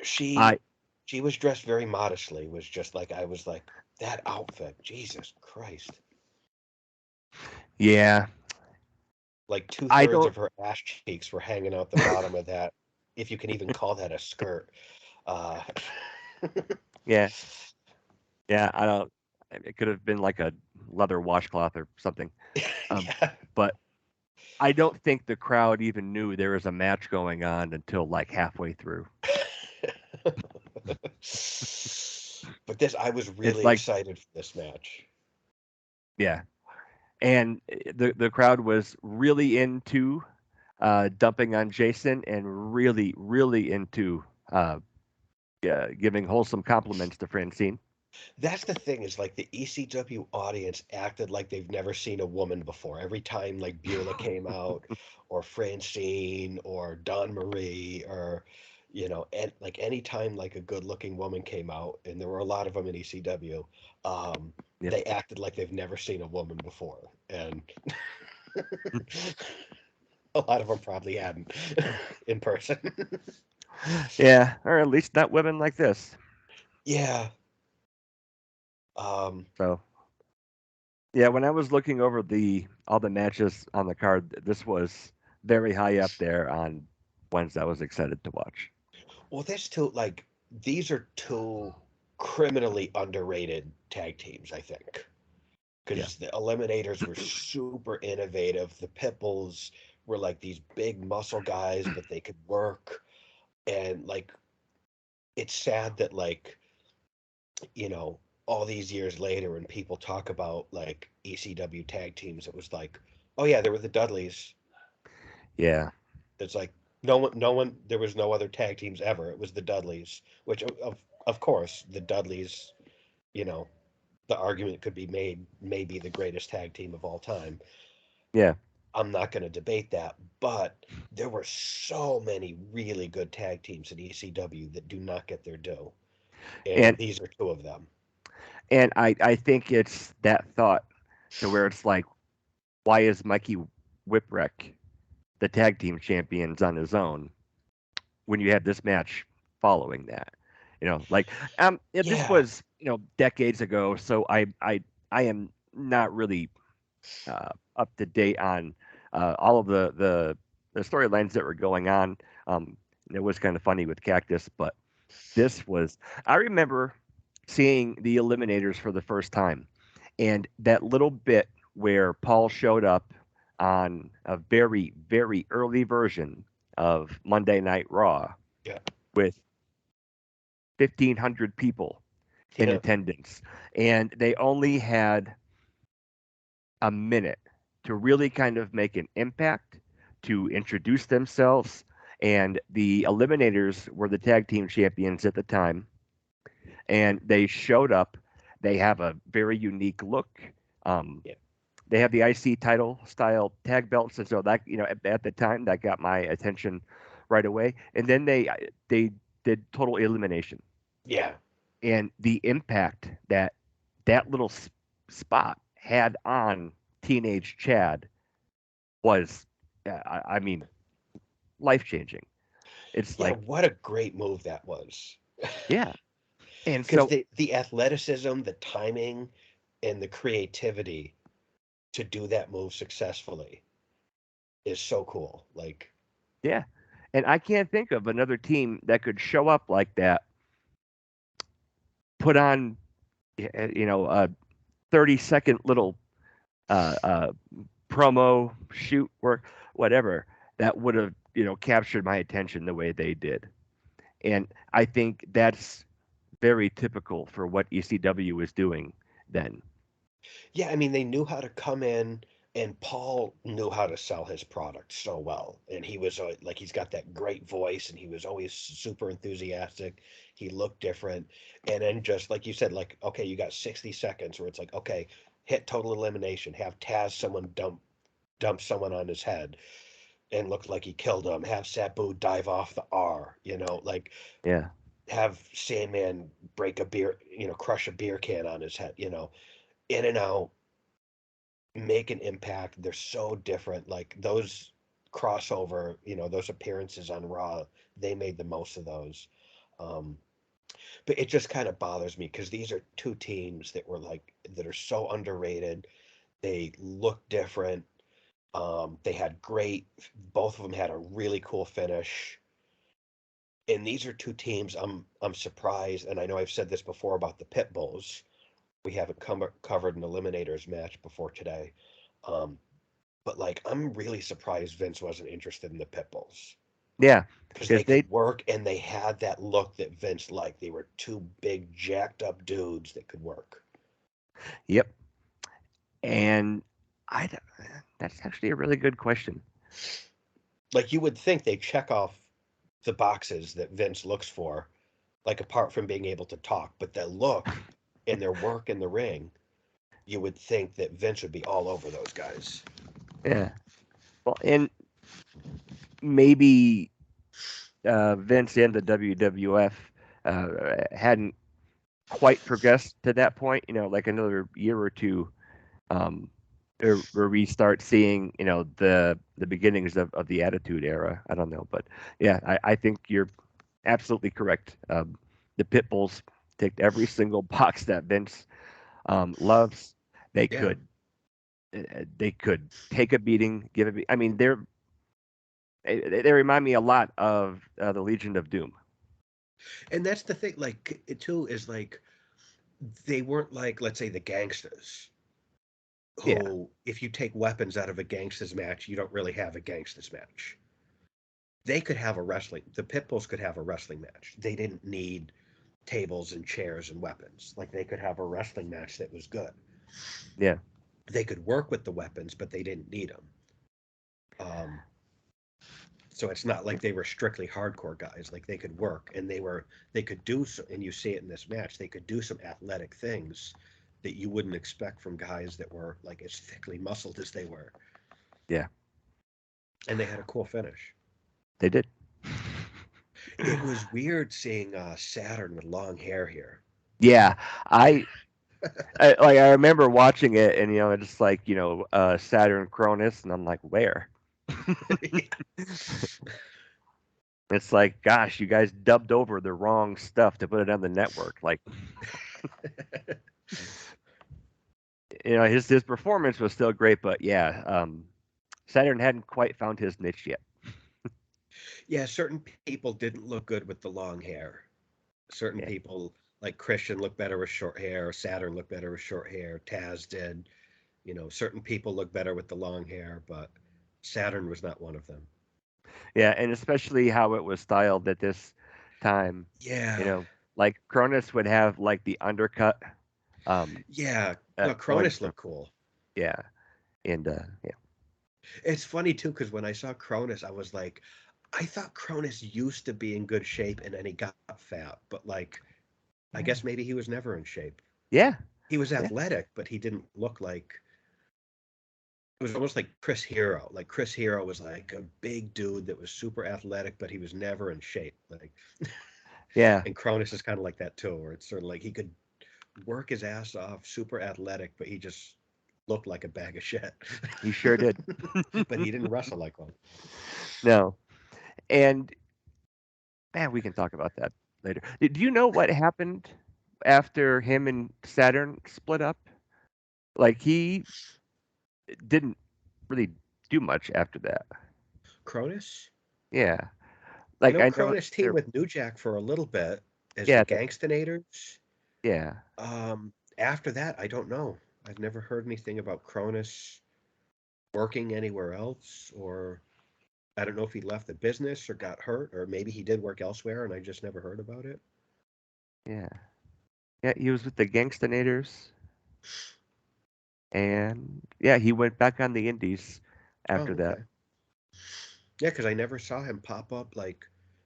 She I she was dressed very modestly. Was just like I was like that outfit. Jesus Christ! Yeah, Like two I thirds don't. of her ass cheeks were hanging out the bottom of that, if you can even call that a skirt. Uh, Yeah, yeah, I don't. It could have been like a leather washcloth or something. yeah. But I don't think the crowd even knew there was a match going on until like halfway through. But this, I was It's really like, excited for this match. yeah, and the crowd was really into dumping on Jason and really into giving wholesome compliments to Francine. That's the thing is like the ECW audience acted like they've never seen a woman before. Every time like Beulah came out, or Francine, or Dawn Marie, or and like anytime like a good-looking woman came out, and there were a lot of them in ECW, um, Yep. they acted like they've never seen a woman before, and a lot of them probably hadn't in person. Yeah, or at least not women like this. Yeah. Um, So yeah, when I was looking over the all the matches on the card, this was very high up there on ones I was excited to watch. well, there's two like these are two criminally underrated tag teams, I think. Yeah. because the Eliminators were super innovative. The Pitbulls were like these big muscle guys, but they could work. And like, it's sad that like, you know, all these years later, when people talk about like ECW tag teams, it was like, oh yeah, there were the Dudleys. Yeah. It's like no one, there was no other tag teams ever. It was the Dudleys, which of course the Dudleys, you know, the argument could be made maybe the greatest tag team of all time. Yeah. I'm not going to debate that, but there were so many really good tag teams in ECW that do not get their due, and And these are two of them. I think it's that thought to where it's like, why is Mikey Whipwreck the tag team champions on his own when you have this match following that? Like this Yeah, was decades ago, so I am not really up to date on all of the storylines that were going on. Um, it was kind of funny with Cactus, but this was I remember seeing the Eliminators for the first time, and that little bit where Paul showed up on a very very early version of Monday Night Raw yeah, with 1,500 people in yeah, attendance, and they only had a minute to really kind of make an impact, to introduce themselves. And the Eliminators were the tag team champions at the time, and they showed up. They have a very unique look. Um, yeah, they have the IC title style tag belts, and so that at the time that got my attention right away. And then they did total elimination, yeah, and the impact that that little spot had on teenage Chad was, I mean, life changing. It's yeah. like, What a great move that was, yeah. And because so, the athleticism, the timing, and the creativity to do that move successfully is so cool. Like, yeah. And I can't think of another team that could show up like that, put on, a 30-second little uh, uh, promo, shoot, work, whatever, that would have, captured my attention the way they did. And I think that's very typical for what ECW was doing then. yeah, I mean, they knew how to come in, and Paul knew how to sell his product so well. And he was like, he's got that great voice, and he was always super enthusiastic. He looked different. And then, just like you said, like, okay, you got 60 seconds where it's like, okay, hit total elimination, have Taz someone dump someone on his head and look like he killed him, have Sabu dive off the R, like Yeah. have Sandman break a beer, crush a beer can on his head, in and out, make an impact. They're so different. Like those crossover, those appearances on Raw, they made the most of those. Um, but it just kind of bothers me because these are two teams that were like that are so underrated. They look different. They had great. Both of them had a really cool finish. And these are two teams. I'm surprised, and I know I've said this before about the Pit Bulls. We haven't covered an Eliminators match before today. Um, But like, I'm really surprised Vince wasn't interested in the Pitbulls Yeah. because Because they they, could work and they had that look that Vince liked. They were two big, jacked up dudes that could work. yep. And I, d- that's actually a really good question. Like, you would think they check off the boxes that Vince looks for, like, apart from being able to talk, but their look and their work in the ring, you would think that Vince would be all over those guys. Yeah. Well, and maybe Vince and the WWF hadn't quite progressed to that point, like another year or two, um, where we start seeing, the beginnings of the Attitude Era. I don't know, but yeah, I think you're absolutely correct. The Pitbulls ticked every single box that Vince loves. They Yeah. could they could take a beating, give a. I mean, they remind me a lot of the Legion of Doom. And that's the thing, like, it too, is like, they weren't like, let's say, the gangsters. Yeah, who, if you take weapons out of a gangsters match, you don't really have a gangsters match. They could have a wrestling. The Pitbulls could have a wrestling match. They didn't need tables and chairs and weapons. Like they could have a wrestling match that was good. yeah, They could work with the weapons, but they didn't need them. Um, so it's not like they were strictly hardcore guys. Like they could work and they could do so, and you see it in this match. They could do some athletic things that you wouldn't expect from guys that were like as thickly muscled as they were, yeah. and they had a cool finish. They did. It was weird seeing Saturn with long hair here. Yeah, I, I remember watching it, and it's like Saturn Cronus, and I'm like, where? It's like, gosh, you guys dubbed over the wrong stuff to put it on the network. Like, his performance was still great, but yeah, Saturn hadn't quite found his niche yet. Yeah, certain people didn't look good with the long hair. Certain Yeah, people, like Christian, looked better with short hair. Saturn looked better with short hair. Taz did. Certain people look better with the long hair, but Saturn was not one of them. yeah, and especially how it was styled at this time. You Yeah, know, like Cronus would have like the undercut, um, yeah. No, going Cronus from looked cool. yeah, and yeah, It's funny too because when I saw Cronus, I was like, I thought Cronus used to be in good shape and then he got fat, but like, I yeah, guess maybe he was never in shape. yeah, He was yeah, athletic, but he didn't look like. It was almost like Chris Hero. Like Chris Hero was like a big dude that was super athletic, but he was never in shape. Like, yeah. and Cronus is kind of like that too, where it's sort of like he could work his ass off, super athletic, but he just looked like a bag of shit. He sure did. But he didn't wrestle like one. No, and man, we can talk about that later. Do you know what happened after him and Saturn split up? Like he didn't really do much after that. Cronus? Yeah. I Like know I know Cronus teamed there. with New Jack for a little bit as the Yeah, Gangstonators. yeah, After that, I don't know. I've never heard anything about Cronus working anywhere else, or I don't know if he left the business or got hurt, or maybe he did work elsewhere and I just never heard about it. yeah, yeah. He was with the Gangstonators, and yeah, he went back on the Indies Oh, after that. okay. Yeah, because I never saw him pop up like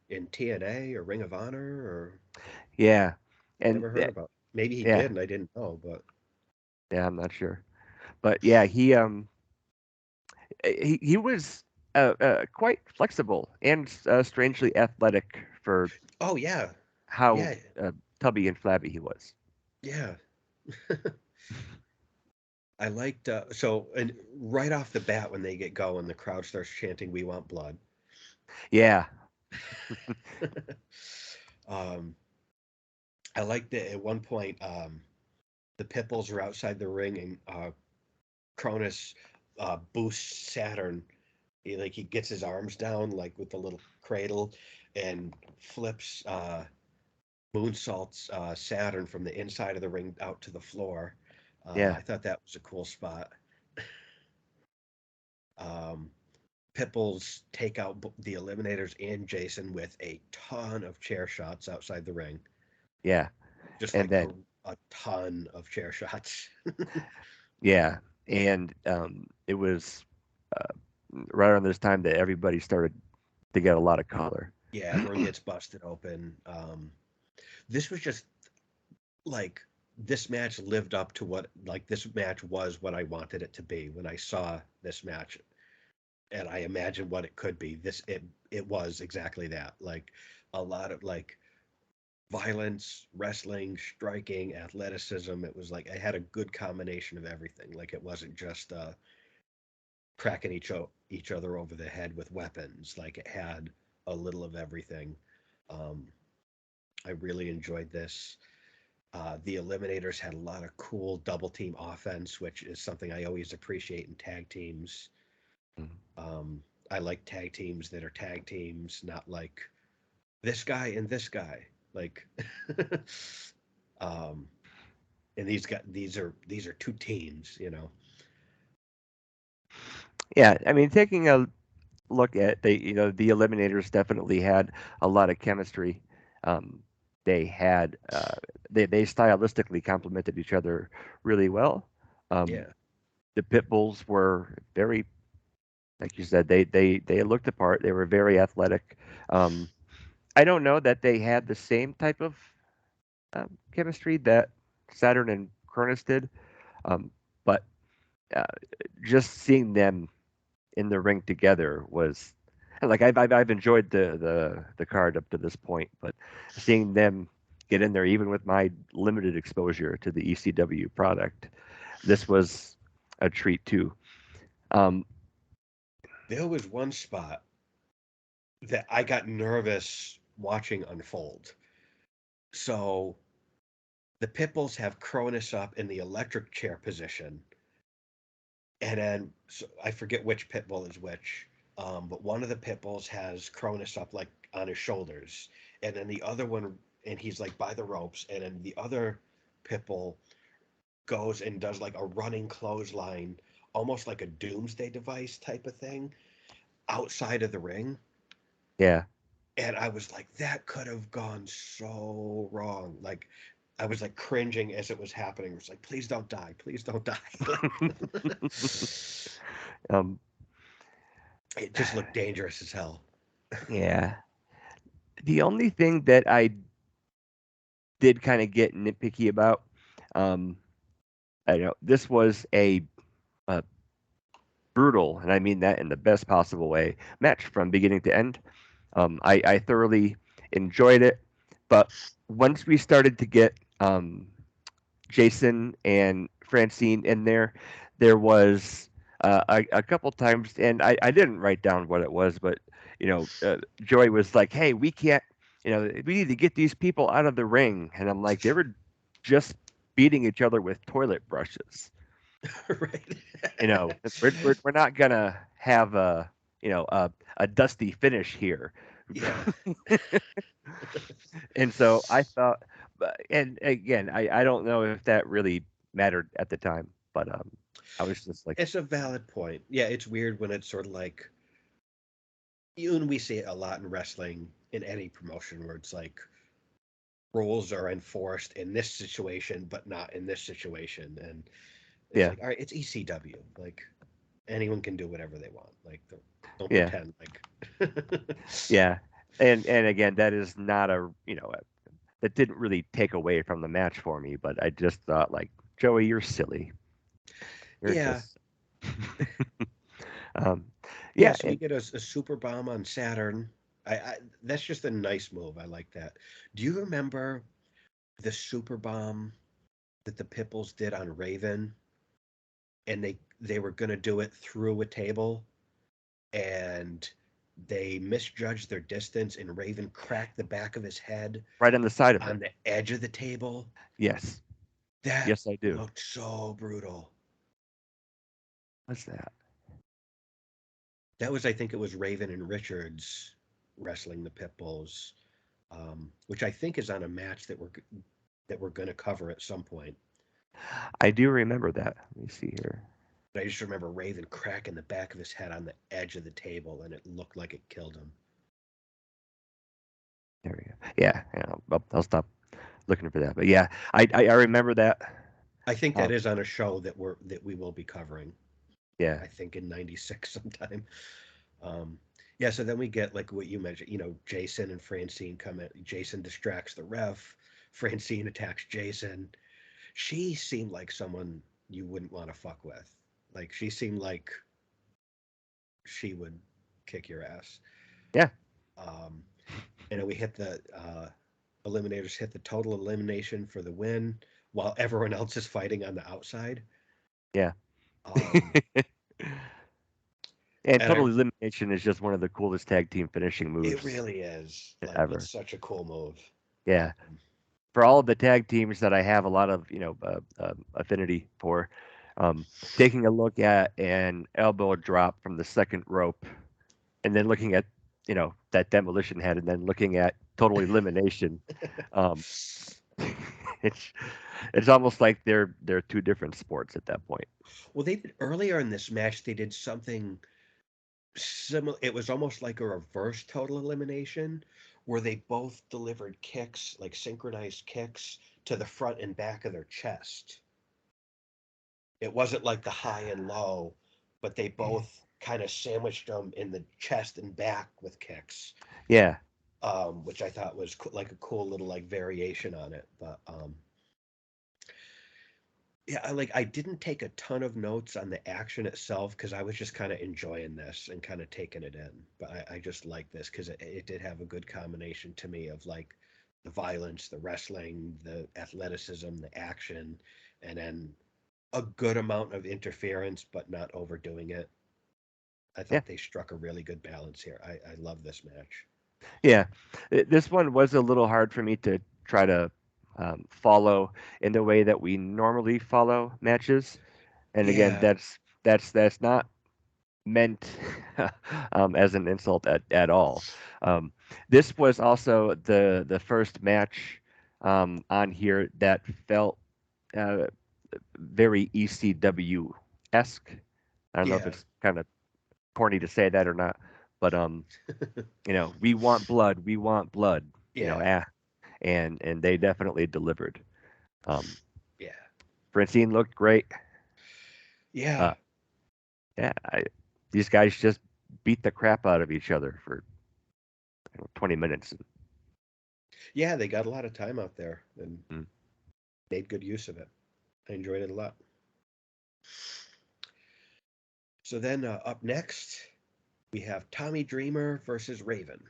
in TNA or Ring of Honor, or Yeah, and never heard about. Maybe he yeah, did and I didn't know, but yeah. I'm not sure, but yeah, he was quite flexible and strangely athletic for oh yeah, how yeah, tubby and flabby he was. yeah. I liked so and right off the bat when they get going, the crowd starts chanting, "We want blood." Yeah, um, I liked that at one point the Pitbulls are outside the ring and Cronus boosts Saturn. He gets his arms down like with the little cradle and flips moonsaults Saturn from the inside of the ring out to the floor. yeah, I thought that was a cool spot. Um, Pitbulls take out the Eliminators and Jason with a ton of chair shots outside the ring, yeah, just and like then a ton of chair shots. yeah, and it was uh, right around this time that everybody started to get a lot of color. Yeah, everyone gets busted open. This was just like this match lived up to what like this match was what I wanted it to be when I saw this match and I imagined what it could be. It was exactly that. Like a lot of like violence, wrestling, striking, athleticism. It was like I had a good combination of everything. Like it wasn't just cracking each other over the head with weapons. Like it had a little of everything. Um, I really enjoyed this. The Eliminators had a lot of cool double team offense, which is something I always appreciate in tag teams. Mhm. Um, I like tag teams that are tag teams, not like this guy and this guy. Like, um, and these are two teams, you know. Yeah, I mean, taking a look at the Eliminators definitely had a lot of chemistry. Um, they had they stylistically complemented each other really well. Um, Yeah. the Pit Bulls were very, like you said, they looked apart. They were very athletic. Um, I don't know that they had the same type of chemistry that Saturn and Cronus did, but uh, just seeing them in the ring together was like I've enjoyed the card up to this point, but seeing them get in there, even with my limited exposure to the ECW product, this was a treat too. Um, There was one spot that I got nervous watching unfold. So the Pitbulls have Cronus up in the electric chair position, and then so I forget which Pitbull is which, but one of the Pitbulls has Cronus up like on his shoulders, and then the other one, and he's like by the ropes, and then the other Pitbull goes and does like a running clothesline, almost like a doomsday device type of thing, outside of the ring. yeah, And I was like, that could have gone so wrong. Like, I was like cringing as it was happening. It was like, please don't die. Please don't die. um, It just looked dangerous as hell. yeah. The only thing that I did kind of get nitpicky about, um, I know this was a brutal, and I mean that in the best possible way, match from beginning to end. I thoroughly enjoyed it, but once we started to get Jason and Francine in there, there was a couple times, and I didn't write down what it was, but Joy was like, "Hey, we can't, we need to get these people out of the ring," and I'm like, they were just beating each other with toilet brushes. Right? We're not gonna have a dusty finish here. Yeah. And so I thought, and again, I don't know if that really mattered at the time, but I was just like, It's a valid point. Yeah, it's weird when it's sort of like, you and we see it a lot in wrestling, in any promotion, where it's like rules are enforced in this situation, but not in this situation. And it's yeah, like, all right, it's ECW. Like, anyone can do whatever they want. Like, don't yeah, pretend like. yeah, and again, that is not that didn't really take away from the match for me, but I just thought like, Joey, you're silly. You're Yeah. just, um, Yeah, yeah, so we and get a super bomb on Saturn. I that's just a nice move. I like that. Do you remember the super bomb that the Pipples did on Raven, and they were going to do it through a table, and they misjudged their distance, and Raven cracked the back of his head right on the side of it. on the edge of the table? Yes, That yes, I do. looked so brutal. What's that? That was, I think it was Raven and Richards wrestling the Pitbulls, which I think is on a match that we're going to cover at some point. I do remember that. Let me see here. But I just remember Raven cracking the back of his head on the edge of the table, and it looked like it killed him. There we go. Yeah, yeah. I'll stop looking for that. But yeah, I remember that. I think that Um, is on a show that we will be covering. yeah, I think in '96 sometime. Um, yeah, so then we get like what you mentioned. Jason and Francine come in. Jason distracts the ref. Francine attacks Jason. She seemed like someone you wouldn't want to fuck with. Like she seemed like she would kick your ass. yeah, Um, and then we hit the eliminators hit the total elimination for the win while everyone else is fighting on the outside. yeah. Um, And and total elimination is just one of the coolest tag team finishing it moves really is like it's ever. such a cool move. Yeah. For all of the tag teams that I have a lot of affinity for, taking a look at an elbow drop from the second rope, and then looking at that demolition head, and then looking at total elimination. it's it's almost like they're two different sports at that point. Well, they did earlier in this match. They did something similar. It was almost like a reverse total elimination, where they both delivered kicks, like synchronized kicks, to the front and back of their chest. It wasn't like the high and low, but they both kind of sandwiched them in the chest and back with kicks, Yeah, which I thought was like a cool little like variation on it. But yeah, I didn't take a ton of notes on the action itself because I was just kind of enjoying this and kind of taking it in. But I just like this because it did have a good combination to me of like the violence, the wrestling, the athleticism, the action, and then a good amount of interference, but not overdoing it. I yeah, thought they struck a really good balance here. I love this match. yeah. This one was a little hard for me to try to follow in the way that we normally follow matches. And again, Yeah, that's not meant as an insult at all. Um, this was also the first match on here that felt uh, very ECW esque. I don't know if yeah, it's kind of corny to say that or not, but we want blood, we want blood, yeah, and they definitely delivered. Um, yeah, Francine looked great. yeah, Uh, yeah, these guys just beat the crap out of each other for 20 minutes. yeah. They got a lot of time out there and Mm, made good use of it. I enjoyed it a lot. So then up next, we have Tommy Dreamer versus Raven.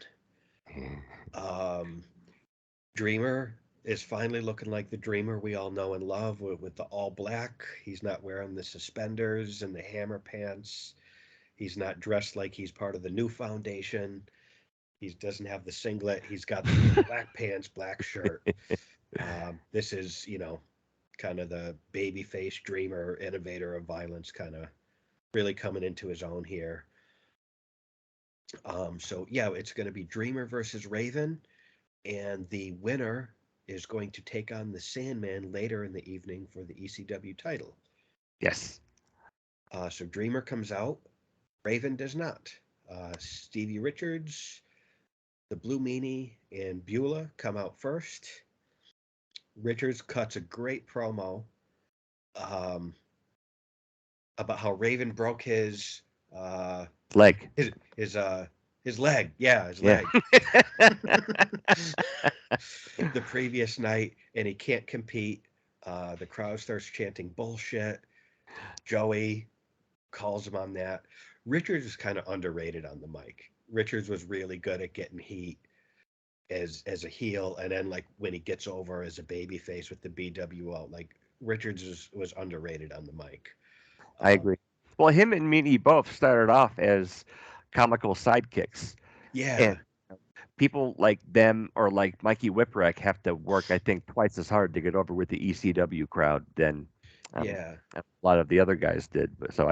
Um, Dreamer is finally looking like the Dreamer we all know and love with the all black. He's not wearing the suspenders and the hammer pants. He's not dressed like he's part of the new foundation. He doesn't have the singlet. He's got the black pants, black shirt. This is, kind of the babyface dreamer, innovator of violence, kind of really coming into his own here. So yeah, it's going to be Dreamer versus Raven, and the winner is going to take on the Sandman later in the evening for the ECW title. yes, So Dreamer comes out, Raven does not. Stevie Richards, the Blue Meanie, and Beulah come out first. Richards cuts a great promo um, about how Raven broke uh, leg. his his uh, his leg. Yeah, his Yeah, leg. The previous night, and he can't compete. The crowd starts chanting bullshit. Joey calls him on that. Richards is kind of underrated on the mic. Richards was really good at getting heat as a heel, and then like when he gets over as a baby face with the BWO, like Richards was underrated on the mic. I Um, agree. Well, him and Meanie both started off as comical sidekicks, yeah, and people like them or like Mikey Whipwreck have to work, I think, twice as hard to get over with the ECW crowd than yeah. a lot of the other guys did. But so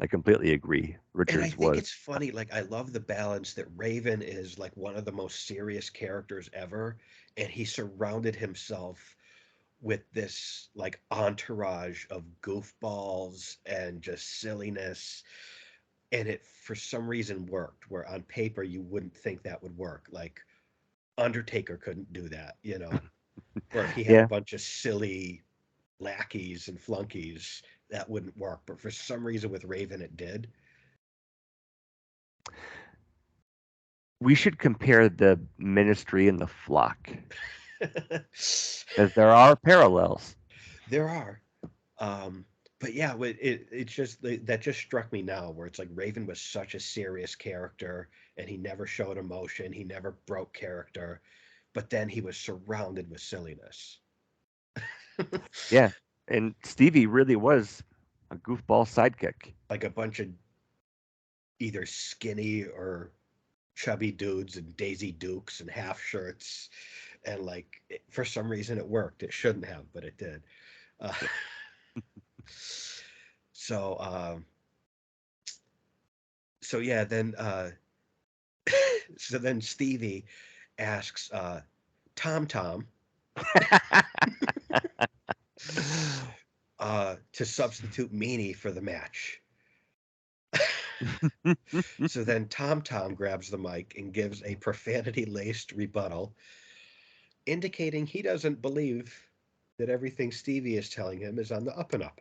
I completely agree. And I Richards think was it's funny, like I love the balance that Raven is like one of the most serious characters ever, and he surrounded himself with this like entourage of goofballs and just silliness, and it for some reason worked, where on paper you wouldn't think that would work. Like Undertaker couldn't do that, or if he had a yeah. bunch of silly lackeys and flunkies, that wouldn't work. But for some reason with Raven, it did. We should compare the Ministry and the Flock because there are parallels. There are. Um, but yeah, it's just that just struck me now, where it's like Raven was such a serious character, and he never showed emotion, he never broke character, but then he was surrounded with silliness. Yeah, and Stevie really was a goofball sidekick. Like a bunch of either skinny or chubby dudes and Daisy Dukes and half shirts, and like for some reason it worked. It shouldn't have, but it did. Uh, so so yeah, then so then Stevie asks Tom Tom. to substitute Meanie for the match. So then Tom grabs the mic and gives a profanity laced rebuttal, indicating he doesn't believe that everything Stevie is telling him is on the up and up.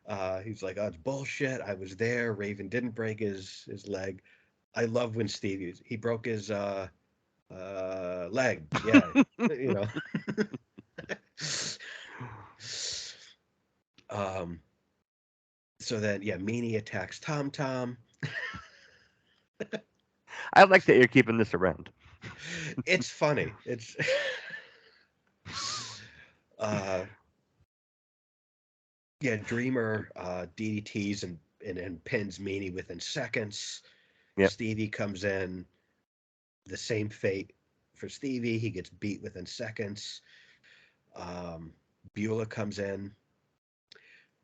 Oh, He's like, "Oh, it's bullshit. I was there. Raven didn't break his leg. I love when Stevie he broke his leg. Yeah, you know." um, so then, yeah, Meanie attacks Tom. I like that you're keeping this around. It's funny. It's uh, yeah, Dreamer DDTs and pins Meanie within seconds. Yep. Stevie comes in, the same fate for Stevie. He gets beat within seconds. Um, Beulah comes in,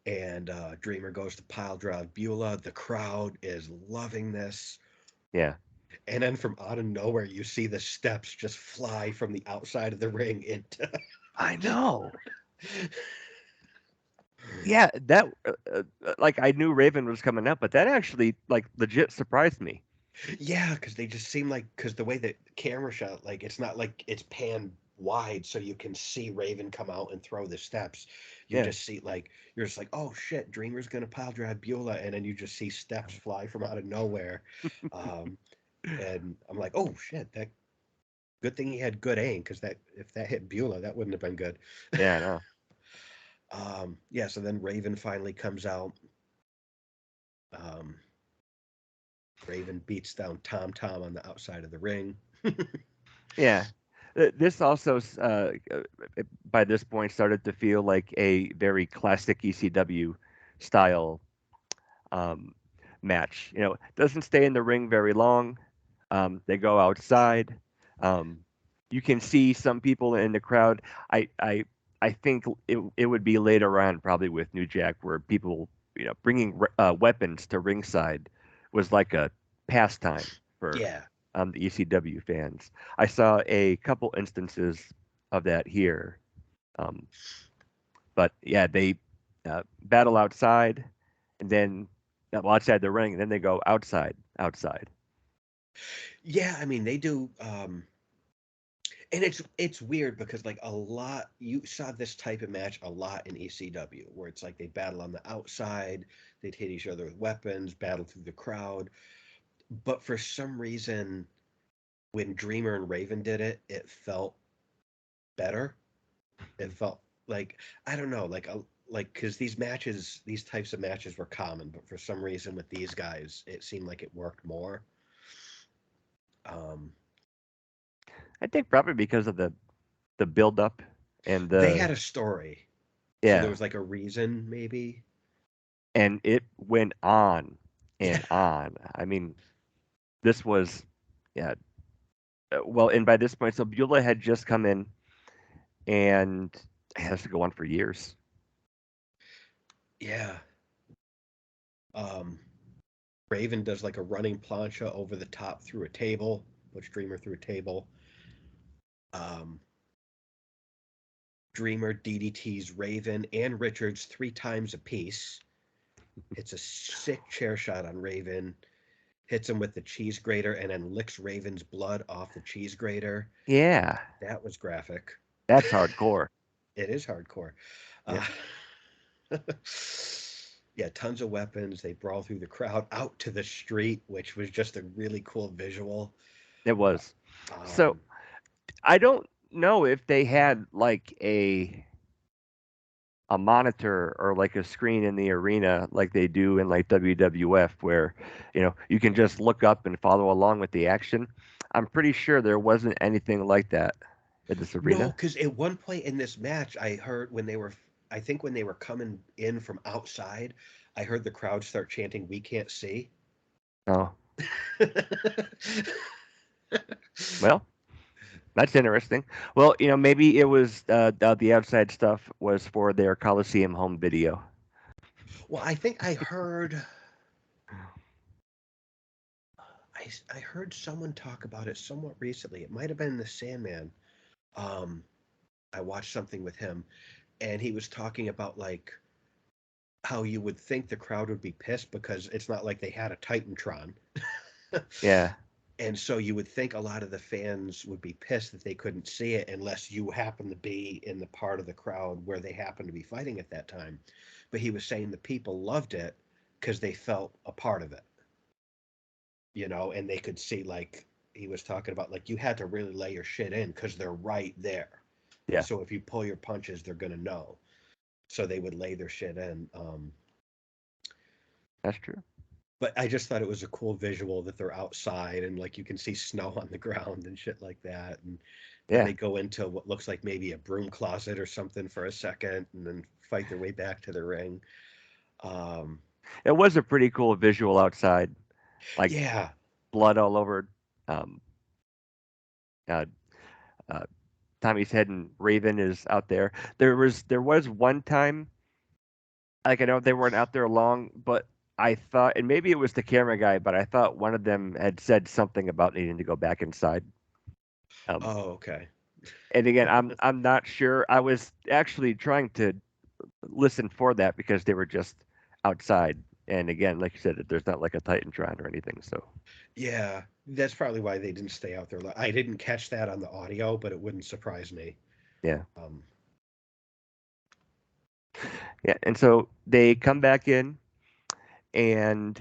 and Dreamer goes to pile drive Beulah. The crowd is loving this. Yeah. And then from out of nowhere, you see the steps just fly from the outside of the ring into. I know. Yeah, that like I knew Raven was coming up, but that actually like legit surprised me. Yeah, because they just seem like, because the way that the camera shot, like it's not like it's panned wide so you can see Raven come out and throw the steps. You Yeah. just see like you're just like, oh shit, Dreamer's gonna pile drive Beulah, and then you just see steps fly from out of nowhere. Um, and I'm like, oh shit, that good thing he had good aim, because that if that hit Beulah, that wouldn't have been good. Yeah, I know. Yeah, so then Raven finally comes out. Um, Raven beats down Tom on the outside of the ring. Yeah. This also, by this point, started to feel like a very classic ECW style um, match. You know, doesn't stay in the ring very long. They go outside. Um, you can see some people in the crowd. I I I think it would be later on, probably with New Jack, where people, bringing weapons to ringside was like a pastime for Yeah, the ECW fans. I saw a couple instances of that here. Um, but yeah, they battle outside, and then well, outside the ring, and then they go outside. yeah. I mean, they do. And it's weird because like a lot you saw this type of match a lot in ECW, where it's like they battle on the outside, they'd hit each other with weapons, battle through the crowd. But for some reason, when Dreamer and Raven did it, it felt better. It felt like, I don't know, like because these types of matches were common, but for some reason with these guys, it seemed like it worked more. Um, I think probably because of the build up and they the had a story, so there yeah, was like a reason, maybe. and it went on Yeah. and on. I mean, this was yeah. Well, and by this point, so Beulah had just come in, and it has to go on for years. Yeah. Um, Raven does like a running plancha over the top through a table, puts Dreamer through a table. Um, Dreamer DDTs Raven and Richards 3 times apiece. Hits a sick chair shot on Raven, hits him with the cheese grater, and then licks Raven's blood off the cheese grater. Yeah, That was graphic. that's hardcore. It is hardcore. Yeah, Uh, yeah, tons of weapons. They brawl through the crowd out to the street, which was just a really cool visual. it was. So Um, I don't know if they had like a monitor or like a screen in the arena like they do in like WWF where you can just look up and follow along with the action. I'm pretty sure there wasn't anything like that at this no, arena. because at one point in this match, I heard when they were, I think when they were coming in from outside, I heard the crowd start chanting, "We can't see." Oh, well, that's interesting. Well, maybe it was the outside stuff was for their Coliseum home video. Well, I think I heard, I heard someone talk about it somewhat recently. It might have been the Sandman. Um, I watched something with him, and he was talking about like how you would think the crowd would be pissed because it's not like they had a Titantron. Yeah. And so you would think a lot of the fans would be pissed that they couldn't see it unless you happen to be in the part of the crowd where they happen to be fighting at that time. But he was saying the people loved it because they felt a part of it, and they could see, like, he was talking about, like, you had to really lay your shit in because they're right there. Yeah. So if you pull your punches, they're going to know. So they would lay their shit in. That's true. But I just thought it was a cool visual that they're outside and like you can see snow on the ground and shit like that. And then Yeah. they go into what looks like maybe a broom closet or something for a second and then fight their way back to the ring. Um, It was a pretty cool visual outside, like yeah. blood all over um, uh, uh, Tommy's head, and Raven is out there. There was one time, like, I know they weren't out there long, but I thought, and maybe it was the camera guy, but I thought one of them had said something about needing to go back inside. Um, Oh, okay. and again, I'm not sure. I was actually trying to listen for that because they were just outside. And again, like you said, there's not like a Titantron or anything. So Yeah. That's probably why they didn't stay out there. I didn't catch that on the audio, but it wouldn't surprise me. yeah, Um, yeah. And so they come back in, and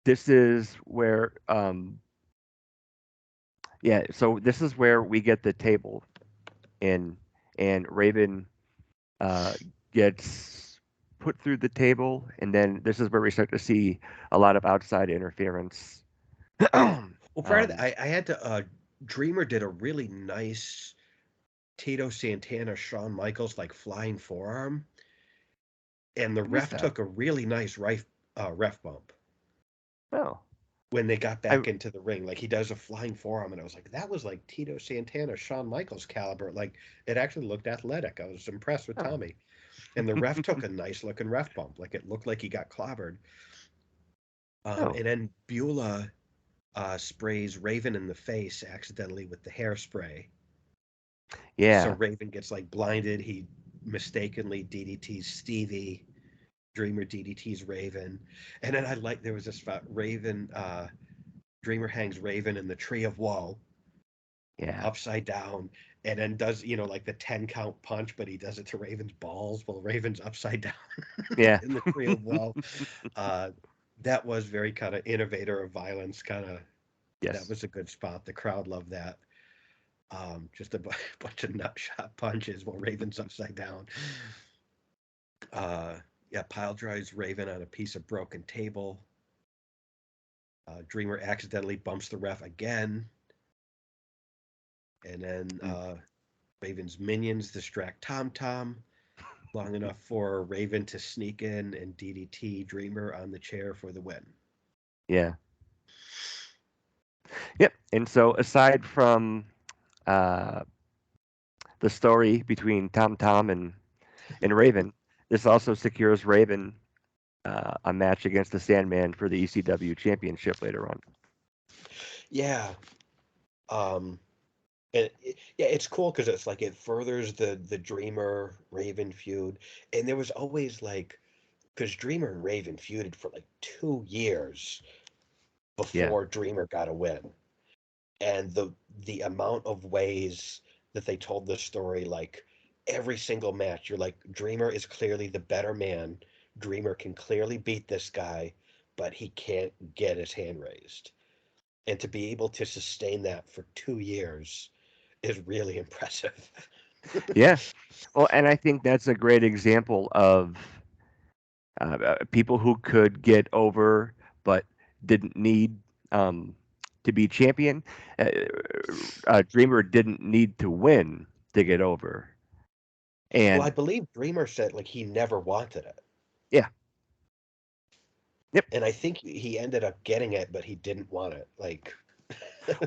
this is where, yeah. So this is where we get the table in, and Raven uh, gets put through the table, and then this is where we start to see a lot of outside interference. well, prior to that, um, I had to, Dreamer did a really nice Tito Santana, Shawn Michaels, like flying forearm. And the I missed ref that. took a really nice ref bump Oh, when they got I back into the ring. Like he does a flying forearm, and I was like, that was like Tito Santana, Shawn Michaels caliber. Like it actually looked athletic. I was impressed with oh. Tommy. And the ref took a nice looking ref bump. Like it looked like he got clobbered. Oh, And then Beulah sprays Raven in the face accidentally with the hairspray. So yeah, Raven gets like blinded. He mistakenly DDTs Stevie. Dreamer DDT's Raven. And then I like there was this spot Raven Dreamer hangs Raven in the Tree of Woe yeah, upside down and then does, like the 10 count punch, but he does it to Raven's balls while Raven's upside down yeah. in the Tree of Woe. Uh, that was very kind of innovator of violence, kind of. That Yes. was a good spot. The crowd loved that. Just a bunch of nut shot punches while Raven's upside down. Uh, yeah, pile drives Raven on a piece of broken table. Dreamer accidentally bumps the ref again, and then Mm, Raven's minions distract Tom Tom long enough for Raven to sneak in and DDT Dreamer on the chair for the win. yeah. Yep. And so aside from uh, the story between Tom Tom and Raven, this also secures Raven a match against the Sandman for the ECW championship later on. Yeah, um, and yeah, it's cool because it's like it furthers the Dreamer Raven feud, and there was always like because Dreamer and Raven feuded for like 2 years Yeah. before Dreamer got a win, and the amount of ways that they told the story, like every single match you're like Dreamer is clearly the better man. Dreamer can clearly beat this guy, but he can't get his hand raised, and to be able to sustain that for 2 years is really impressive. Yeah. Well, and I think that's a great example of people who could get over but didn't need um, to be champion. Uh, Dreamer didn't need to win to get over. Well, I And believe Dreamer said like he never wanted it, yeah, yep. and I think he ended up getting it, but he didn't want it. Like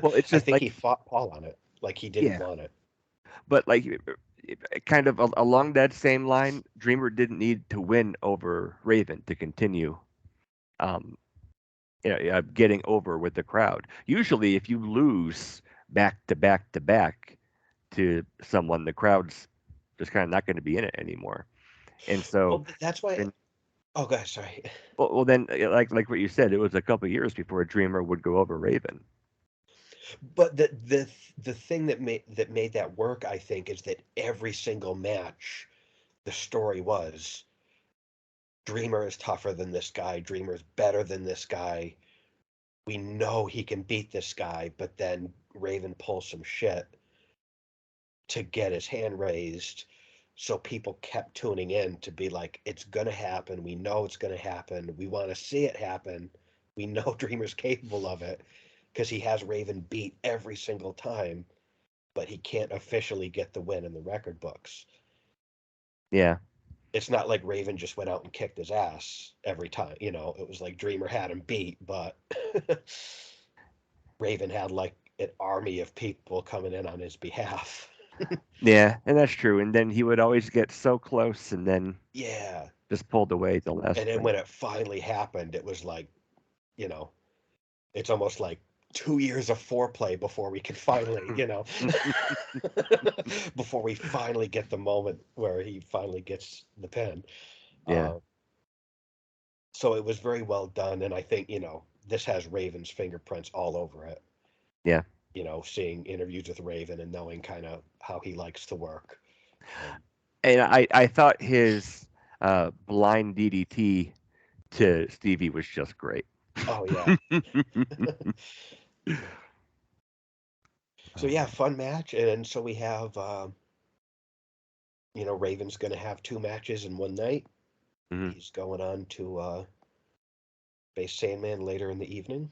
Well, it's I just think he like, fought Paul on it, like he didn't yeah, want it. but like kind of along that same line, Dreamer didn't need to win over Raven to continue um, getting over with the crowd. Usually, if you lose back to back to back to someone, the crowd's just kind of not going to be in it anymore. And so, Well, that's why. then, Oh, God, sorry. then, like what you said, it was a couple years before Dreamer would go over Raven. But the thing that made that work, I think, is that every single match, the story was Dreamer is tougher than this guy. Dreamer is better than this guy. We know he can beat this guy, but then Raven pulls some shit to get his hand raised. So people kept tuning in to be like, it's going to happen. We know it's going to happen. We want to see it happen. We know Dreamer's capable of it because he has Raven beat every single time, but he can't officially get the win in the record books. Yeah, It's not like Raven just went out and kicked his ass every time. It was like Dreamer had him beat, but Raven had like an army of people coming in on his behalf. yeah, and that's true. And then he would always get so close, and then Yeah. just pulled away at the last And then minute. when it finally happened, it was like, you know, it's almost like 2 years of foreplay before we can finally, before we finally get the moment where he finally gets the pin. Yeah, Uh, so it was very well done. And I think, this has Raven's fingerprints all over it. yeah. Seeing interviews with Raven and knowing kind of how he likes to work. Um, And I thought his blind DDT to Stevie was just great. oh, yeah. So, yeah, um, fun match. And so we have, Raven's going to have two matches in one night. mhm. He's going on to face Sandman later in the evening.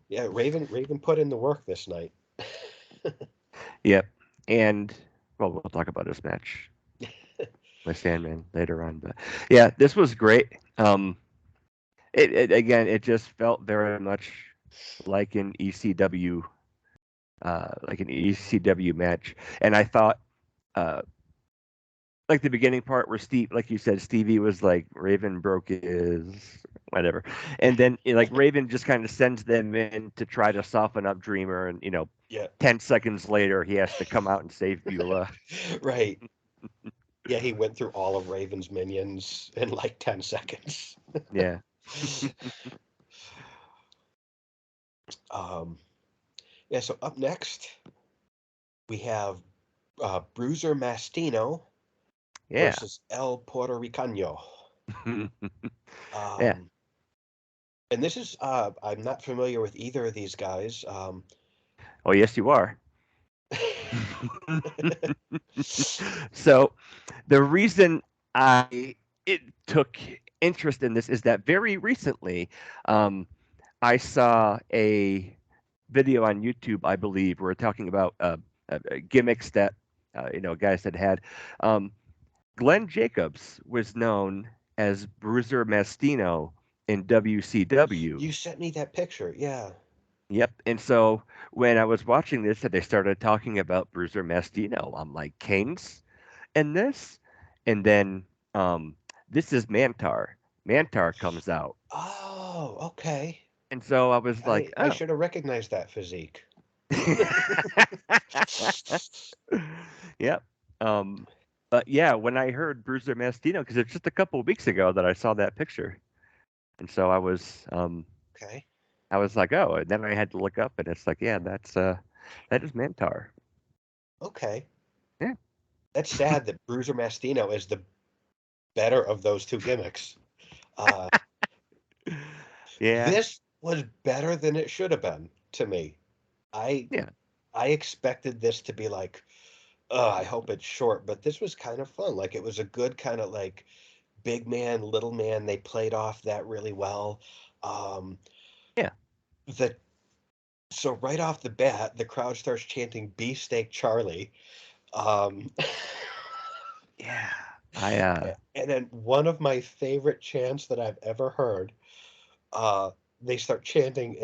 Yeah, Raven put in the work this night. Yep. And well, we'll talk about this match with Sandman later on. But yeah, this was great. Again, it just felt very much like an ECW, like an ECW match. And I thought, uh, like the beginning part where Steve, like you said, Stevie was like Raven broke his whatever, and then like Raven just kind of sends them in to try to soften up Dreamer, and 10 seconds later he has to come out and save Beulah. Right. Yeah, he went through all of Raven's minions in like 10 seconds. Yeah, um, yeah, so up next, we have Bruiser Mastino yeah, versus El Puerto Ricano. yeah. Um, and this is, I'm not familiar with either of these guys. Oh yes, you are. So the reason I it took interest in this is that very recently, um, I saw a video on YouTube, I believe, where we're talking about gimmicks that guys had had. Um, Glenn Jacobs was known as Bruiser Mastino in WCW. You sent me that picture. Yeah. Yep. And so when I was watching this and they started talking about Bruiser Mastino, I'm like, Kane's in this? And then this is Mantar. Mantar comes out. Oh, okay. And so I was like, I oh. should have recognized that physique. Yep. Um, but yeah, when I heard Bruiser Mastino, because it's just a couple of weeks ago that I saw that picture, and so Okay. I was like, oh, and then I had to look up, and it's like, yeah, that is Mantar. Okay. Yeah. That's sad that Bruiser Mastino is the better of those two gimmicks. Uh, Yeah. this was better than it should have been to me. I Yeah. I expected this to be like, oh, I hope it's short, but this was kind of fun. Like it was a good kind of like big man, little man. They played off that really well. Um, Yeah. the so right off the bat, the crowd starts chanting "Beefsteak Charlie," um, Yeah. I and then one of my favorite chants that I've ever heard. Uh, they start chanting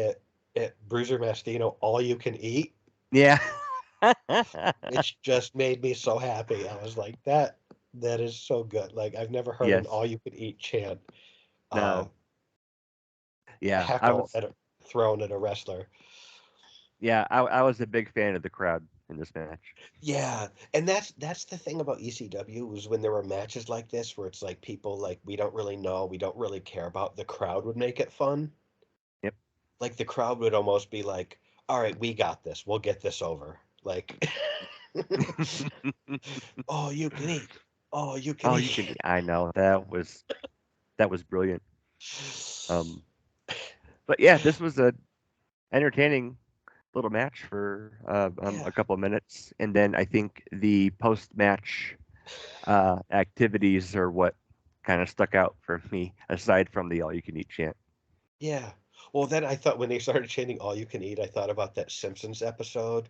at Bruiser Mastino, "All you can eat." yeah. Which just made me so happy. I was like, that is so good. Like I've never heard an Yes. all you can eat chant uh No. Yeah. I heckle was at a thrown at a wrestler. Yeah, I was a big fan of the crowd in this match. Yeah, and that's the thing about ECW was when there were matches like this where it's like people like we don't really know, we don't really care about, the crowd would make it fun. Yep. Like the crowd would almost be like, "All right, we got this. We'll get this over." Like, "Oh, you can eat. Oh, you can Oh, you eat." can. I know that was brilliant. Um, but yeah, this was a entertaining little match for a Yeah. couple of minutes, and then I think the post-match activities are what kind of stuck out for me, aside from the all-you-can-eat chant. Yeah. Well, then I thought when they started chanting "all you can eat," I thought about that Simpsons episode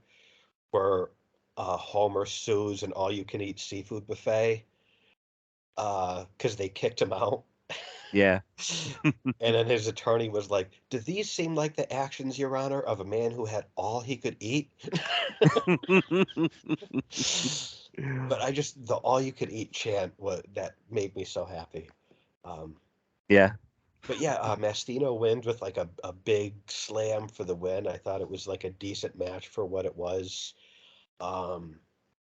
where Homer sues an all-you-can-eat seafood buffet because they kicked him out. Yeah. And then his attorney was like, "Do these seem like the actions, Your Honor, of a man who had all he could eat?" But I just the all you could eat chant what that made me so happy. Um, Yeah. but yeah, Mastino wins with like a big slam for the win. I thought it was like a decent match for what it was. Um,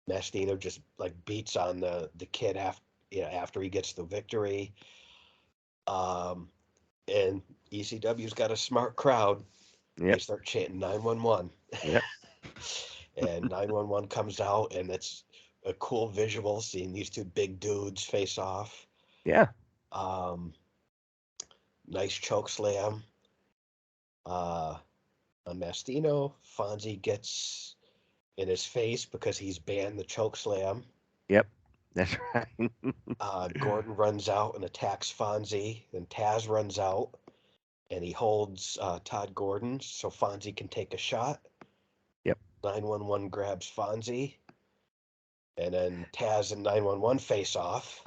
Mastino just like beats on the kid after after he gets the victory. Um, and ECW's got a smart crowd. They Yep. start chanting 911, Yep. and 911 comes out, and it's a cool visual seeing these two big dudes face off. Yeah. Um, nice choke slam uh, on Mastino. Fonzie gets in his face because he's banned the choke slam. Yep. That's right. Gordon runs out and attacks Fonzie. Then Taz runs out and he holds Todd Gordon so Fonzie can take a shot. Yep. 911 grabs Fonzie, and then Taz and 911 face off.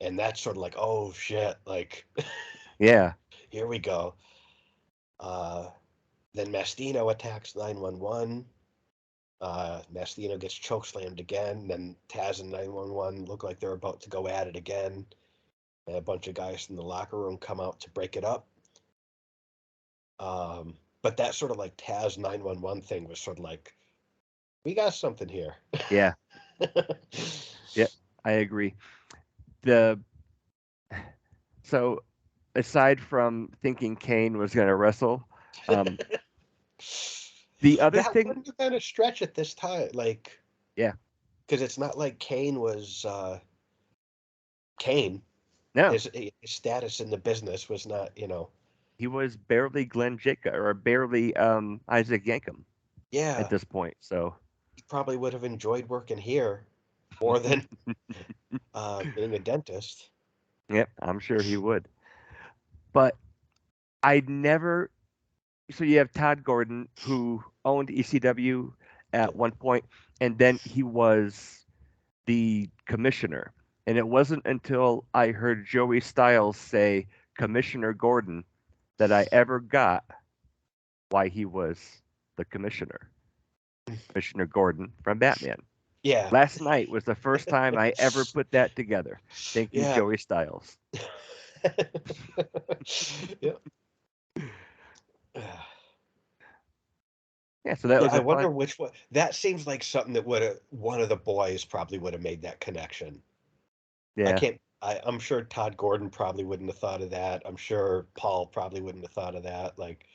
And that's sort of like, oh shit, like, Yeah. here we go. Uh, then Mastino attacks 911. Mastino gets chokeslammed again. Then Taz and 911 look like they're about to go at it again. And a bunch of guys from the locker room come out to break it up. But that sort of like Taz 911 thing was sort of like, we got something here. Yeah. Yep. I agree. The so aside from thinking Kane was going to wrestle, um, the other That thing, wouldn't have been a stretch at this time. Like, yeah, because it's not like Kane was Kane. no, His status in the business was not. he was barely Glenn Jacob or barely Isaac Yankem at Yeah, this point. So, he probably would have enjoyed working here more than being a dentist. yep, I'm sure he would. But I never. So you have Todd Gordon, who owned ECW at one point, and then he was the commissioner. And it wasn't until I heard Joey Styles say Commissioner Gordon that I ever got why he was the commissioner. Commissioner Gordon from Batman. Yeah, Last night was the first time I ever put that together. Thank you, yeah, Joey Styles. yeah. Yeah, so that Yeah, was I a wonder fun. which one. That seems like something that would have one of the boys probably would have made that connection. I Yeah. can't. I'm sure Todd Gordon probably wouldn't have thought of that. I'm sure Paul probably wouldn't have thought of that. Like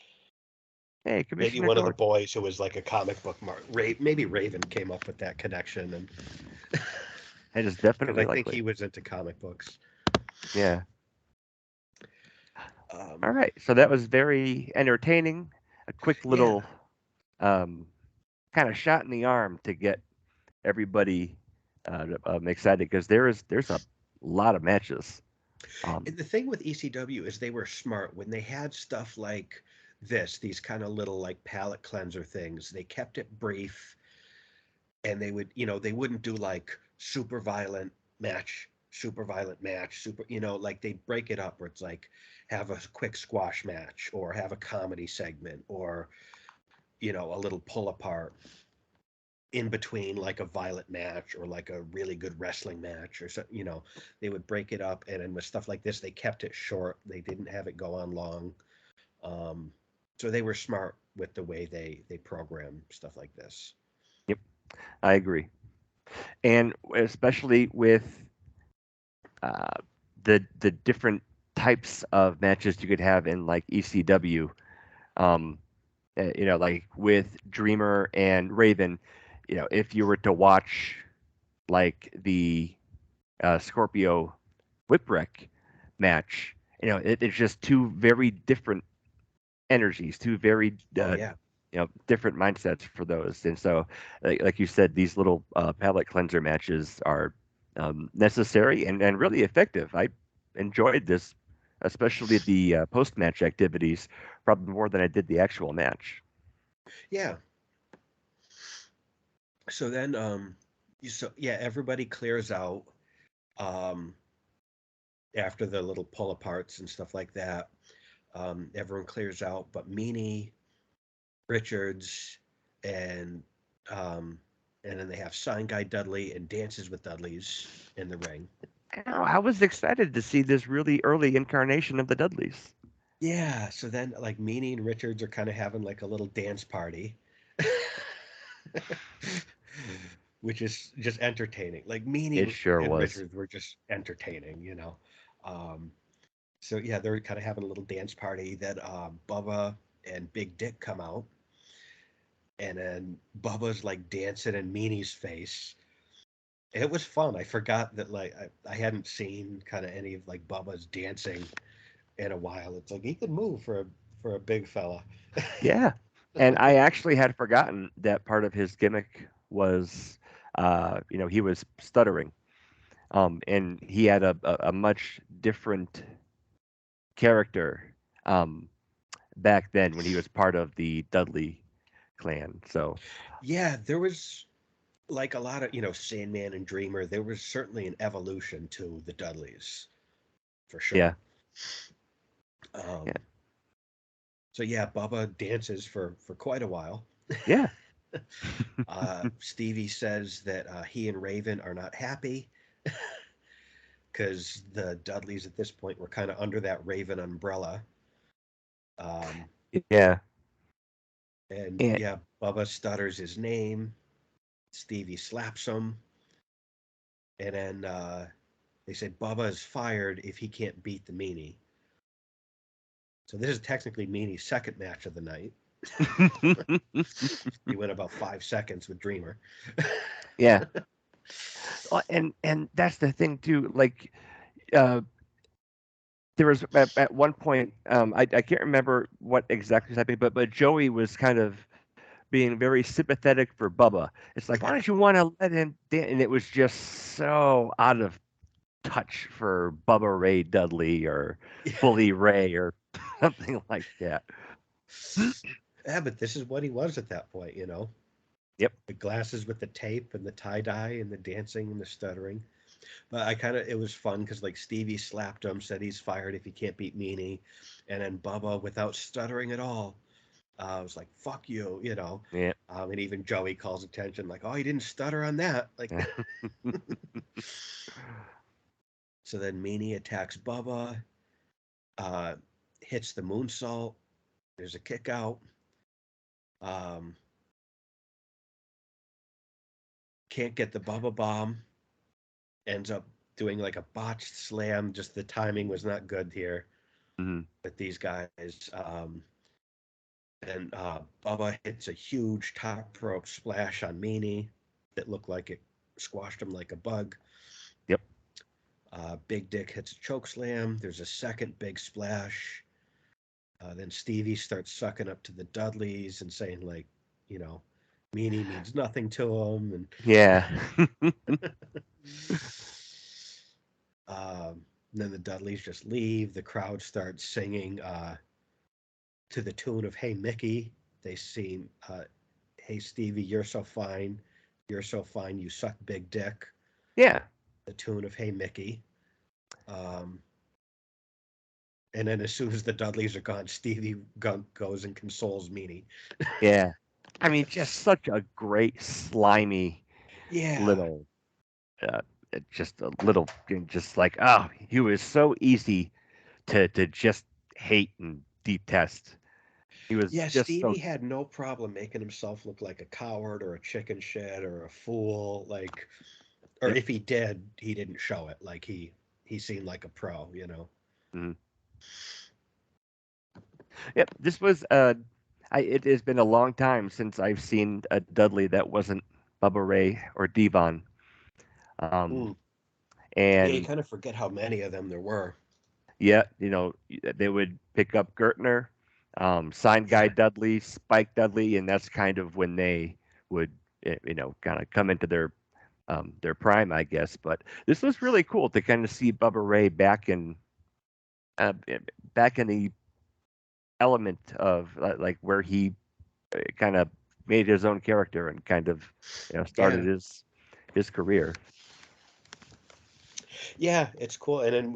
Hey, maybe Commissioner one of the Gordon. boys who was like a comic book mark. Maybe Raven came up with that connection, and That is because definitely I think likely. he was into comic books. Yeah. Um, All right. So that was very entertaining. A quick yeah, little um, kind of shot in the arm to get everybody excited because there's a lot of matches. and the thing with ECW is they were smart when they had stuff like this, these kind of little like palate cleanser things. They kept it brief, and they would, they wouldn't do like super violent match, like they'd break it up where it's like have a quick squash match or have a comedy segment or a little pull apart in between like a violent match or like a really good wrestling match or so. They would break it up, and then with stuff like this they kept it short. They didn't have it go on long. um So they were smart with the way they program stuff like this. Yep, I agree. And especially with uh, the different types of matches you could have in like ECW. Um, like with Dreamer and Raven, if you were to watch like the Scorpio Whipwreck match, it's just two very different energies, two very Oh yeah. different mindsets for those. And so, like you said, these little palate cleanser matches are necessary and really effective. I enjoyed this, especially the post match activities, probably more than I did the actual match. Yeah. So then so yeah, everybody clears out um after the little pull aparts and stuff like that. Everyone clears out, but Meanie, Richards, and um, and then they have Sign Guy Dudley and Dances with Dudley's in the ring. I was excited to see this really early incarnation of the Dudleys. Yeah, so then like Meanie and Richards are kind of having like a little dance party, which is just entertaining. Like It sure and was. Richards were just entertaining. Um, so yeah, they're kind of having a little dance party. Then Bubba and Big Dick come out, and then Bubba's like dancing in Meanie's face. It was fun. I forgot that like I hadn't seen kind of any of like Bubba's dancing in a while. It's like he can move for a big fella. Yeah. And I actually had forgotten that part of his gimmick was, he was stuttering. And he had a much different character back then when he was part of the Dudley clan. So, Yeah, there was like a lot of Sandman and Dreamer. There was certainly an evolution to the Dudleys for yeah. sure. Yeah. Um, so yeah, Bubba dances for quite a while. Yeah. Stevie says that he and Raven are not happy because the Dudleys at this point were kind of under that Raven umbrella. Um, Yeah. and And yeah, Bubba stutters his name. Stevie slaps him, and then they say Bubba is fired if he can't beat the Meanie. So this is technically Meanie's second match of the night. He went about 5 seconds with Dreamer. yeah. And that's the thing too. Like, uh, there was at one point, I can't remember what exactly was happening, but Joey was kind of being very sympathetic for Bubba. It's like, why don't you want to let him dance? And it was just so out of touch for Bubba Ray Dudley or Bully Ray or something like that. Yeah, but this is what he was at that point. Yep. The glasses with the tape and the tie dye and the dancing and the stuttering. But it was fun because like Stevie slapped him, said he's fired if he can't beat Meanie, and then Bubba, without stuttering at all, was like "fuck you." Yeah. And even Joey calls attention, like, "Oh, he didn't stutter on that." Like, so then Meanie attacks Bubba, uh, hits the moonsault. There's a kick out. Um, can't get the Bubba bomb. Ends up doing like a botched slam. Just the timing was not good here Mhm. with these guys. And Bubba hits a huge top rope splash on Meanie that looked like it squashed him like a bug. Yep. Big Dick hits a choke slam. There's a second big splash. Then Stevie starts sucking up to the Dudleys and saying like, you know, Meanie means nothing to him. Yeah. And then the Dudleys just leave. The crowd starts singing to the tune of "Hey Mickey." They sing, "Hey Stevie, you're so fine, you're so fine, you suck big dick." Yeah. The tune of "Hey Mickey." Um, and then as soon as the Dudleys are gone, Stevie goes and consoles Meanie. Yeah. I mean, just such a great slimy Yeah, little, uh, just a little, just like, oh, he was so easy to just hate and detest. He was Yeah, just so Stevie had no problem making himself look like a coward or a chicken shit or a fool. Like, or yep. if he did, he didn't show it. Like he seemed like a pro, you know. Mhm. Yep. This was it has been a long time since I've seen a Dudley that wasn't Bubba Ray or Devon. Um, Mm. Yeah, you and kind of forget how many of them there were. yeah, they would pick up Gertner, sign Guy Yeah, Dudley, Spike Dudley, and that's kind of when they would, kind of come into their prime, I guess. But this was really cool to kind of see Bubba Ray uh, back in the element of like where he kind of made his own character and kind of, started yeah, his career. yeah. It's cool. And then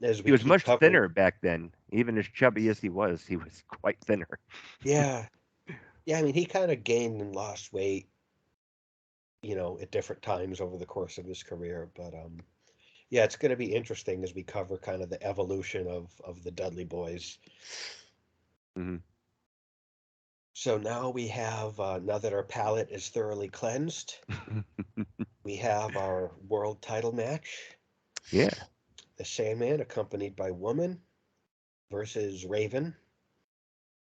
as He we was keep much covering, thinner back then, even as chubby as he was quite thinner. yeah, yeah. I mean, he kind of gained and lost weight, at different times over the course of his career. But yeah, it's going to be interesting as we cover kind of the evolution of the Dudley Boys. Hmm. So now we have, now that our palate is thoroughly cleansed, we have our world title match: Yeah, the Sandman, accompanied by Woman, versus Raven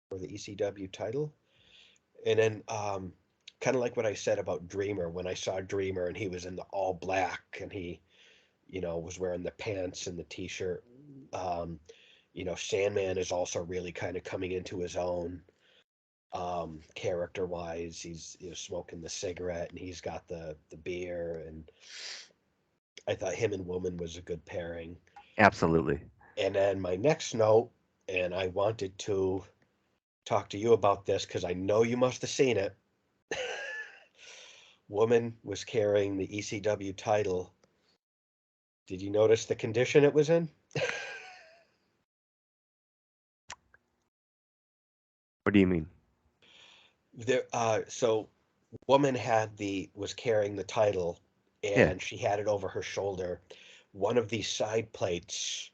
for the ECW title. And then, kind of like what I said about Dreamer, when I saw Dreamer and he was in the all black and he, was wearing the pants and the t-shirt. Um, Sandman is also really kind of coming into his own, character wise. He's, smoking the cigarette and he's got the beer, and I thought him and Woman was a good pairing. absolutely. And then my next note, and I wanted to talk to you about this because I know you must have seen it. Woman was carrying the ECW title. Did you notice the condition it was in? What do you mean? So Woman was carrying the title, Yeah, and she had it over her shoulder. One of these side plates,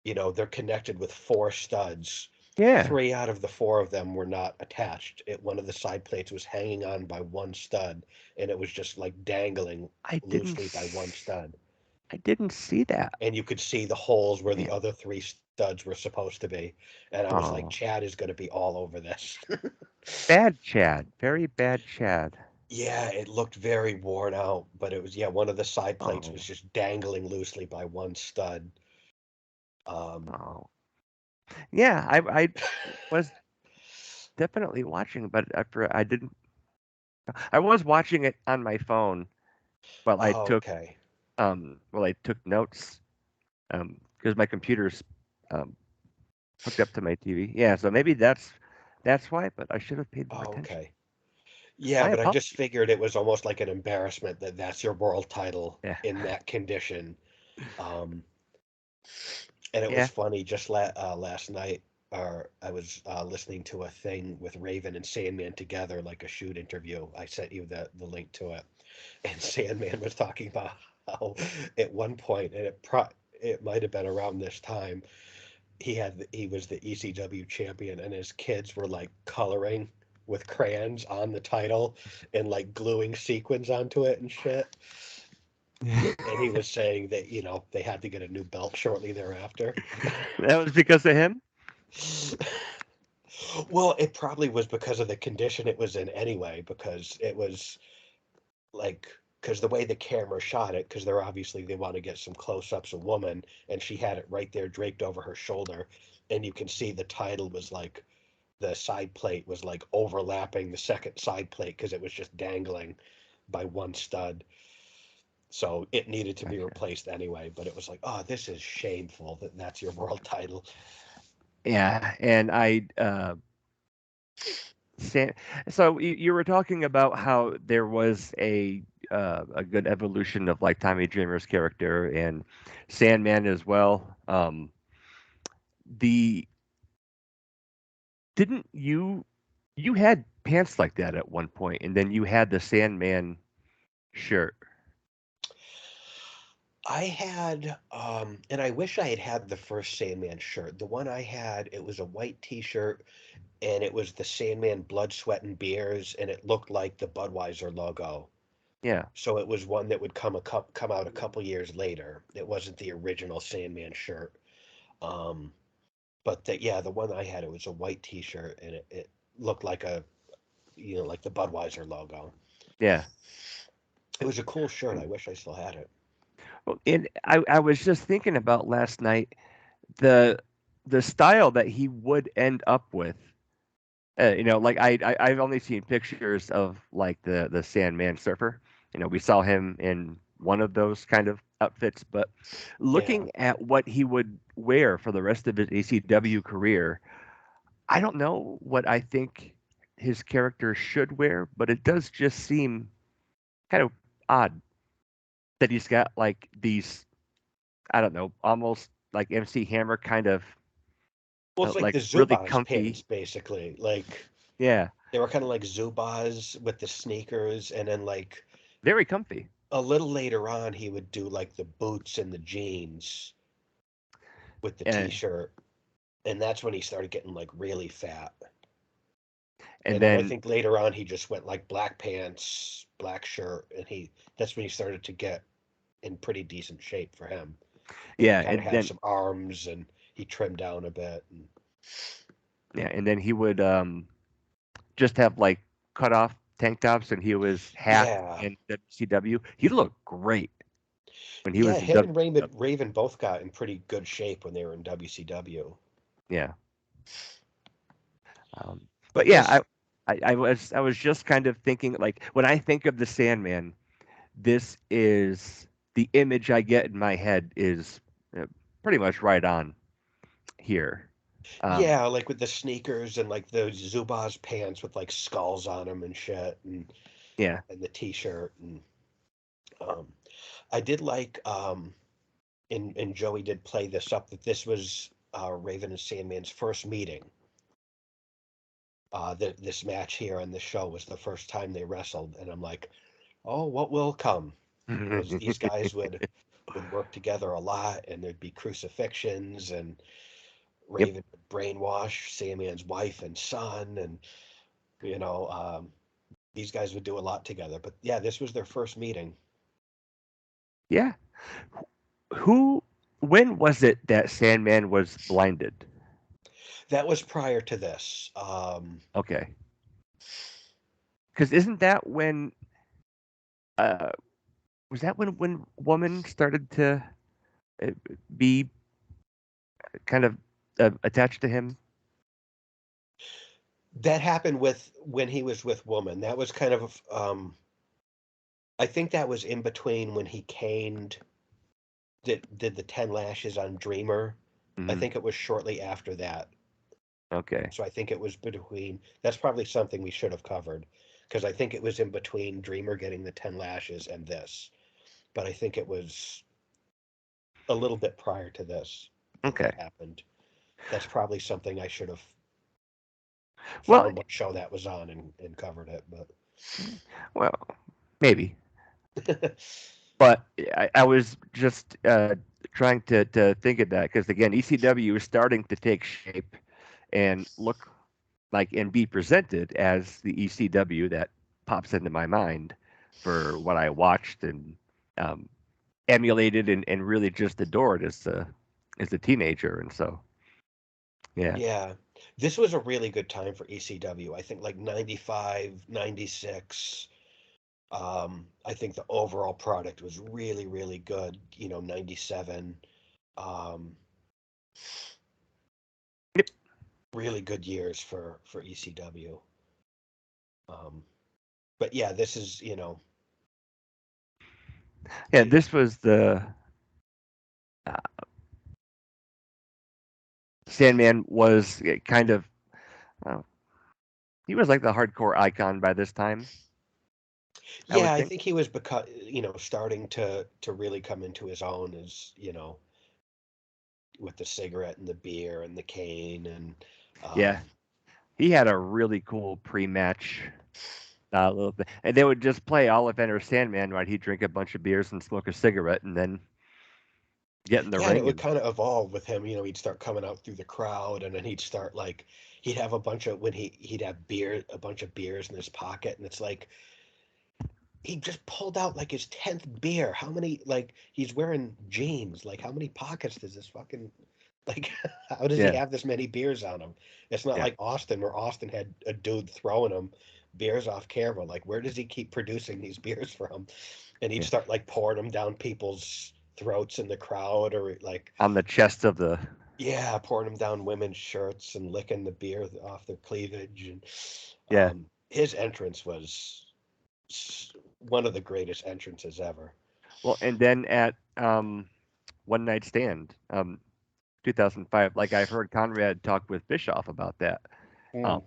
they're connected with four studs. yeah. Three out of the four of them were not attached. One of the side plates was hanging on by one stud, and it was just like dangling I didn't. loosely by one stud. I didn't see that. And you could see the holes where the Man. other three studs were supposed to be. And I was like, Oh, Chad is going to be all over this. bad Chad. Very bad Chad. Yeah, it looked very worn out, but it was, yeah, one of the side plates was Oh, just dangling loosely by one stud. Um, oh. Yeah, I was definitely watching, but I didn't. I was watching it on my phone while I oh, took okay. notes because my computer's um, hooked up to my TV. Yeah, so maybe that's why. But I should have paid more Oh, attention. okay. Yeah, My but I just apologies. figured it was almost like an embarrassment that that's your world title Yeah, in that condition. Um, and it was yeah. funny, just last night, or I was listening to a thing with Raven and Sandman together, like a shoot interview. I sent you the link to it, and Sandman was talking about how at one point, and it might have been around this time, he was the ECW champion, and his kids were like coloring with crayons on the title and like gluing sequins onto it and shit. And he was saying that they had to get a new belt shortly thereafter. That was because of him. Well, it probably was because of the condition it was in anyway, because it was like, because the way the camera shot it, because they want to get some close-ups of Woman, and she had it right there draped over her shoulder, and you can see the title was like, the side plate was like overlapping the second side plate because it was just dangling by one stud. So it needed to be Gotcha. replaced anyway, but it was like, oh, this is shameful that that's your world title. Yeah, and San, so you were talking about how there was a good evolution of like Tommy Dreamer's character and Sandman as well. The didn't you had pants like that at one point, and then you had the Sandman shirt. I had, and I wish I had had the first Sandman shirt. The one I had, it was a white T-shirt, and it was the Sandman Blood, Sweat, and Beers, and it looked like the Budweiser logo. Yeah, So it was one that would come out a couple years later. It wasn't the original Sandman shirt. Um, but yeah, the one I had, it was a white T-shirt, and it looked like like the Budweiser logo. yeah. It was a cool shirt. I wish I still had it. Well, and I was just thinking about last night the the style that he would end up with. Like I've only seen pictures of like the Sandman Surfer. We saw him in one of those kind of outfits, but Yeah. looking at what he would wear for the rest of his ACW career, I don't know what I think his character should wear, but it does just seem kind of odd that he's got like these, I don't know, almost like MC Hammer kind of Well, it's like like the really Zubaz pants, comfy. basically. Like Yeah, they were kind of like Zubaz with the sneakers, and then like very comfy. a little later on, he would do like the boots and the jeans with the And t-shirt, and that's when he started getting like really fat. and And then I then think later on he just went like black pants, black shirt, and he that's when he started to get in pretty decent shape for him. And he yeah, kind of and had then some arms, and he trimmed down a bit. And yeah, and then he would just have like cut off tank tops, and he was hacked yeah, in WCW. He looked great when he yeah, was in him and WCW. Raven both got in pretty good shape when they were in WCW. Yeah. Um, but But yeah, this, I was just kind of thinking like when I think of the Sandman, this is the image I get in my head is uh, pretty much right on here. Um, yeah, like with the sneakers and like those Zubaz pants with like skulls on them and shit, yeah. and the t-shirt. And um, I did like, and Joey did play this up, that this was Raven and Sandman's first meeting. That this match here on the show was the first time they wrestled, and I'm like, oh, what will come? Because these guys would work together a lot, and there'd be crucifixions, and Yep. Raven would brainwash Sandman's wife and son, and you know, these guys would do a lot together. But yeah, this was their first meeting. Yeah. Who? When was it that Sandman was blinded? That was prior to this. Okay. Because isn't that when? Uh, was that when woman started to uh, be kind of attached to him? That happened with when he was with Woman. That was kind of, I think that was in between when he caned, did the 10 lashes on Dreamer. I Hmm. think it was shortly after that. Okay. So I think it was between, that's probably something we should have covered, because I think it was in between Dreamer getting the 10 lashes and this. But I think it was a little bit prior to this that Okay. happened. That's probably something I should have Well, found what show that was on, and covered it. well, maybe. But But I was just trying to think of that because again, ECW is starting to take shape and look like and be presented as the ECW that pops into my mind for what I watched and um, emulated and really just adored as a teenager. And so, yeah, yeah, this was a really good time for ECW. I think like 95, 96. I think the overall product was really, really good. 97. Um, yep, really good years for ECW. Um, but yeah, this is, yeah. the This was the Sandman was kind of uh, he was like the hardcore icon by this time, I yeah, would I think. think he was starting to really come into his own, as with the cigarette and the beer and the cane, and Yeah, um, he had a really cool pre-match little thing, and they would just play Olive Enter Sandman, right? He'd drink a bunch of beers and smoke a cigarette, and then get in the Yeah, and it ring would and kind of evolve with him. He'd start coming out through the crowd, and then he'd start like he'd have a bunch of when he'd have beer, a bunch of beers in his pocket, and it's like he just pulled out like his 10th beer. How many, like, he's wearing jeans. Like, how many pockets does this fucking, like, how does he yeah, have this many beers on him? It's not yeah, like Austin, where Austin had a dude throwing him beers off camera. Like, where does he keep producing these beers from? And he'd yeah. start like pouring them down people's throats in the crowd, or like, On the chest of the yeah, pouring them down women's shirts and licking the beer off their cleavage. And yeah. his entrance was one of the greatest entrances ever. Well, and then at One Night Stand, 2005, like I've heard Conrad talk with Bischoff about that. Um, Mm.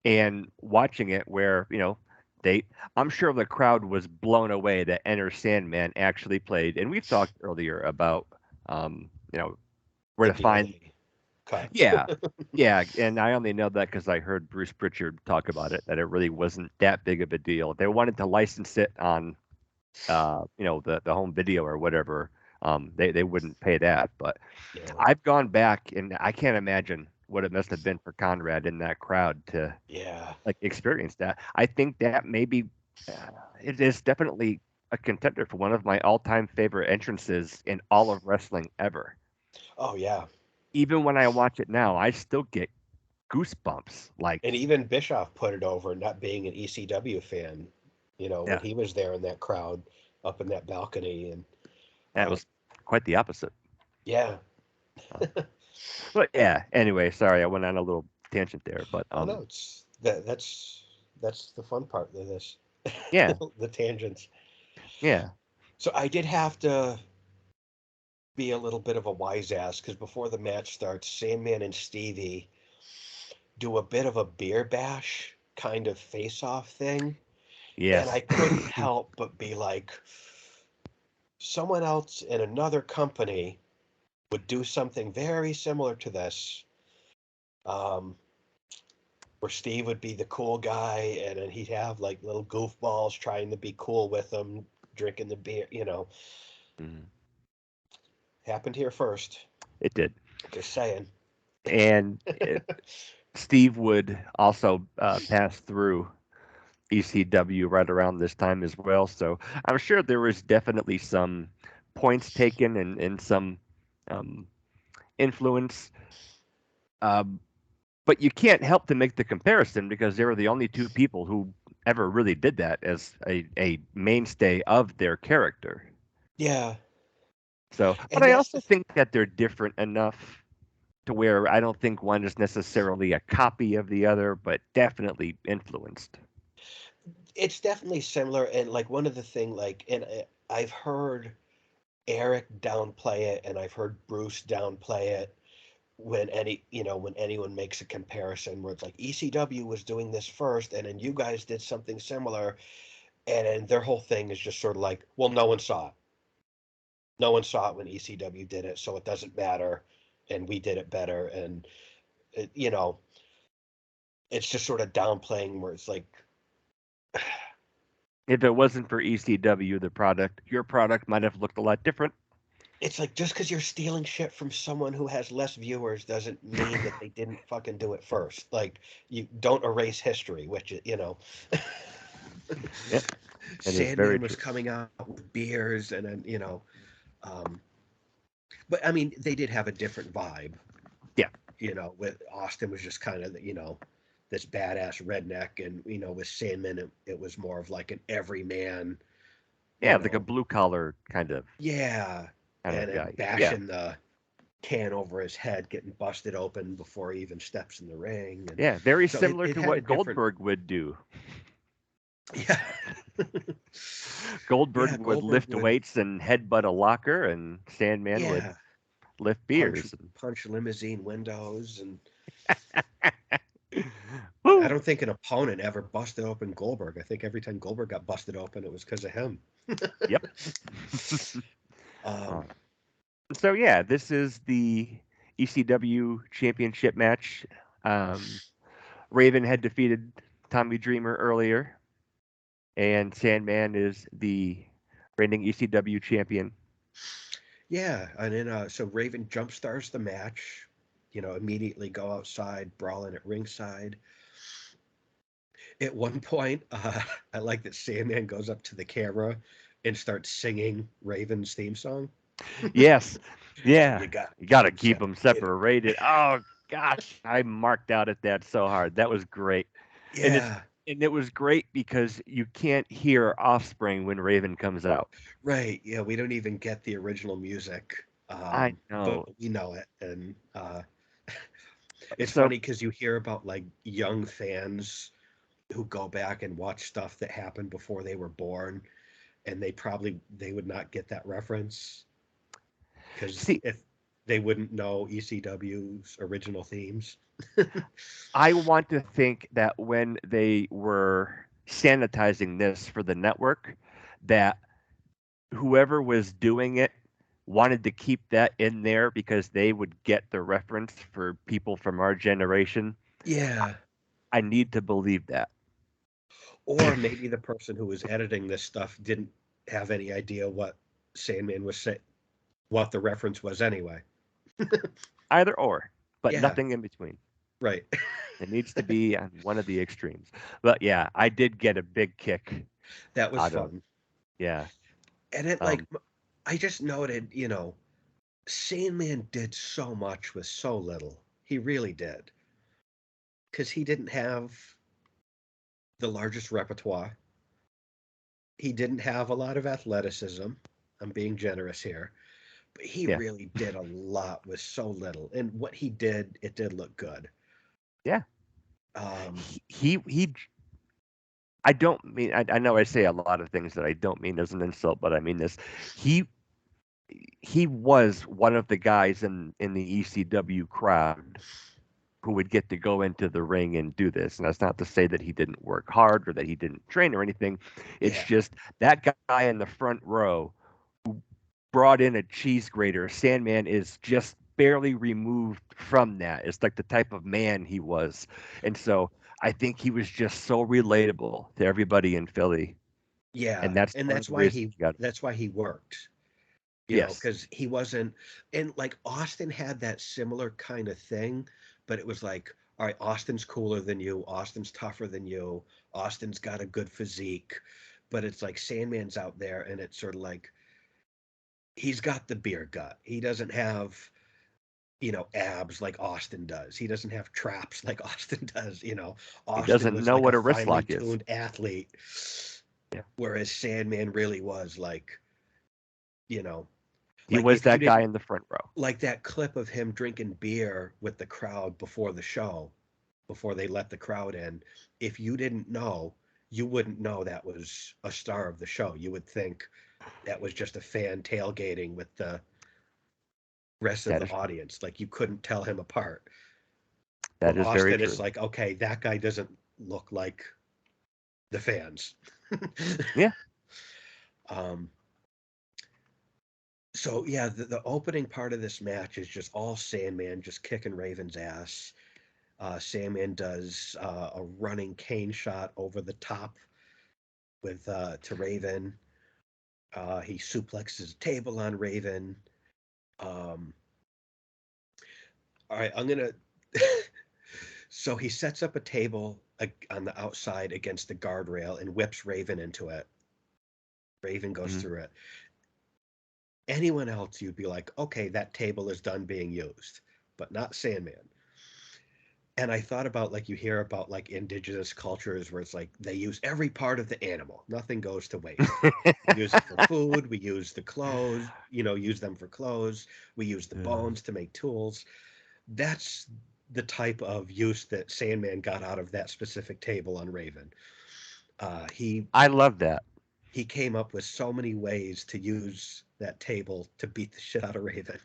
and watching it where, they I'm sure the crowd was blown away that Enter Sandman actually played. And we've talked earlier about where The to find. DVD cut. Yeah. Yeah, and I only know that because I heard Bruce Pritchard talk about it, that it really wasn't that big of a deal. If they wanted to license it on the home video or whatever, they wouldn't pay that. But No. I've gone back and I can't imagine what it must have been for Conrad in that crowd to Yeah. like experience that. I think that maybe it is definitely a contender for one of my all-time favorite entrances in all of wrestling ever. Oh yeah. Even when I watch it now, I still get goosebumps. And Like, even Bischoff put it over, not being an ECW fan. When yeah, he was there in that crowd, up in that balcony, and that uh, was quite the opposite. yeah. Uh, but yeah, anyway, sorry I went on a little tangent there, but Oh no, it's that's the fun part of this, yeah, the tangents. yeah, So I did have to be a little bit of a wise ass because before the match starts, Sandman and Stevie do a bit of a beer bash kind of face off thing. And I yes. couldn't help but be like, someone else in another company would do something very similar to this, um, where Steve would be the cool guy, and then he'd have like little goofballs trying to be cool with him, drinking the beer. Mhm. Happened here first. It did. Just saying. And Steve would also pass through ECW right around this time as well. So I'm sure there was definitely some points taken and some um, influence. Um, but you can't help to make the comparison because they were the only two people who ever really did that as a mainstay of their character. Yeah. So, but And I that's also think that they're different enough to where I don't think one is necessarily a copy of the other, but definitely influenced. it's definitely similar. And like one of the thing, like, and I've heard Eric downplay it, and I've heard Bruce downplay it when anyone makes a comparison where it's like ECW was doing this first, and then you guys did something similar, and then their whole thing is just sort of like, well, no one saw it. No one saw it when ECW did it, so it doesn't matter, and we did it better, and it, you know, it's just sort of downplaying where it's like, If it wasn't for ECW, your product might have looked a lot different. just because you're stealing shit from someone who has less viewers doesn't mean that they didn't fucking do it first. Like, you don't erase history, which. Yeah, it is very Sandman was true. coming out with beers, and then. Um, but I mean, they did have a different vibe. Yeah, With Austin was just kind of this badass redneck, and with Sandman, it was more of like an everyman. yeah, You like a know, blue collar yeah, kind and of then guy. Yeah, bashing the can over his head, getting busted open before he even steps in the ring, and yeah, very so it, similar it to had a what different. Goldberg would do. Yeah. Goldberg Yeah, would Goldberg lift would. weights and headbutt a locker, and Sandman would Yeah, lift punch beers. punch limousine windows, and I Woo! don't think an opponent ever busted open Goldberg. I think every time Goldberg got busted open, it was because of him. Yep. Um, Uh, so yeah, this is the ECW Championship match. Um, Raven had defeated Tommy Dreamer earlier, and Sandman is the reigning ECW champion. Yeah, and then so Raven jump starts the match. Immediately go outside, brawling at ringside. At one point, I like that Sandman goes up to the camera and starts singing Raven's theme song. Yes. Yeah. You got to You keep got to them keep them separated. separated. Oh gosh, I marked out at that so hard. That was great. And it's Yeah, and it was great because you can't hear Offspring when Raven comes out. right. Yeah, we don't even get the original music, I but know. we know it, and it's So funny because you hear about like young fans who go back and watch stuff that happened before they were born, and they would not get that reference because see, if they wouldn't know ECW's original themes. I want to think that when they were sanitizing this for the network, that whoever was doing it wanted to keep that in there because they would get the reference for people from our generation. Yeah. I need to believe that. Or maybe the person who was editing this stuff didn't have any idea what Sandman was saying, what the reference was anyway. Either or, but Yeah, nothing in between. right. It needs to be on one of the extremes. But yeah, I did get a big kick That was out of fun. yeah. And it like Um, I just noted, Sandman did so much with so little. He really did. Because he didn't have the largest repertoire. He didn't have a lot of athleticism. I'm being generous here. But he yeah, really did a lot with so little. And what he did, it did look good. yeah. Um, He I don't mean I know I say a lot of things that I don't mean as an insult, but I mean this. He he was one of the guys in the ECW crowd who would get to go into the ring and do this. And that's not to say that he didn't work hard or that he didn't train or anything. It's yeah, just that guy in the front row brought in a cheese grater. Sandman is just barely removed from that. It's like the type of man he was. And so I think he was just so relatable to everybody in Philly. yeah. And that's And one of the reasons he got. that's why he worked, Yes, because he wasn't, and like Austin had that similar kind of thing, but it was like, all right, Austin's cooler than you, Austin's tougher than you, Austin's got a good physique, but it's like Sandman's out there, and it's sort of like he's got the beer gut. He doesn't have, abs like Austin does. He doesn't have traps like Austin does. he Austin doesn't was know like a what a wrist finely lock is. tuned athlete, Yeah. whereas Sandman really was like, you know, He like was if you that guy didn't in the front row. like that clip of him drinking beer with the crowd before the show, before they let the crowd in, if you didn't know, you wouldn't know that was a star of the show. You would think that was just a fan tailgating with the rest of That the is true. audience. Like you couldn't tell him apart. That Well, is very Austin, it's true. like, okay, that guy doesn't look like the fans. Yeah. um, so yeah, the opening part of this match is just all Sandman just kicking Raven's ass. Sandman does a running cane shot over the top with to Raven. He suplexes a table on Raven. Um, all right, I'm gonna. So he sets up a table on the outside against the guardrail and whips Raven into it. Raven goes Hmm. through it. Anyone else, you'd be like, okay, that table is done being used, but not Sandman. And I thought about, like, you hear about like indigenous cultures where it's like they use every part of the animal, nothing goes to waste. We use it for food, we use the clothes, use them for clothes, we use the bones to make tools. That's the type of use that Sandman got out of that specific table on Raven. Uh, he I love that. he came up with so many ways to use that table to beat the shit out of Raven,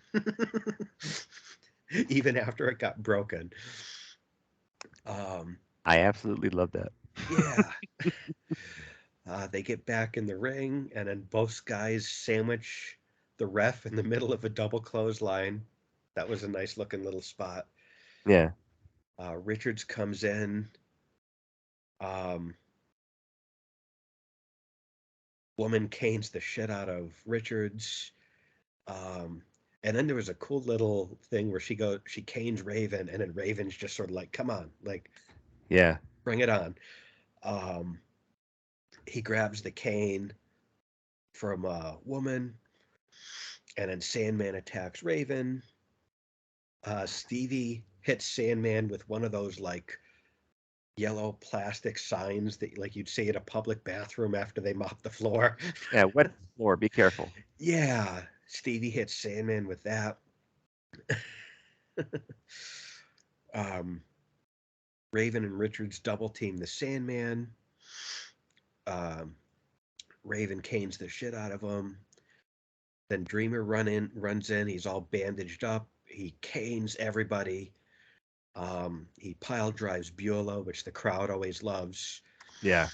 even after it got broken. Um, I absolutely love that. yeah, they get back in the ring, and then both guys sandwich the ref in the middle of a double clothesline. That was a nice looking little spot. Yeah. Richards comes in. Um, Woman canes the shit out of Richards. Um, and then there was a cool little thing where she canes Raven, and then Raven's just sort of like, "Come on, like Yeah. bring it on." Um, he grabs the cane from a woman, and then Sandman attacks Raven. Stevie hits Sandman with one of those like yellow plastic signs that like you'd see at a public bathroom after they mop the floor. Yeah. Wet floor. Be careful. Yeah, Stevie hits Sandman with that. um, Raven and Richards double team the Sandman. Um, Raven canes the shit out of him. Then Dreamer runs in. He's all bandaged up. He canes everybody. He pile drives Beulah, which the crowd always loves, Yeah.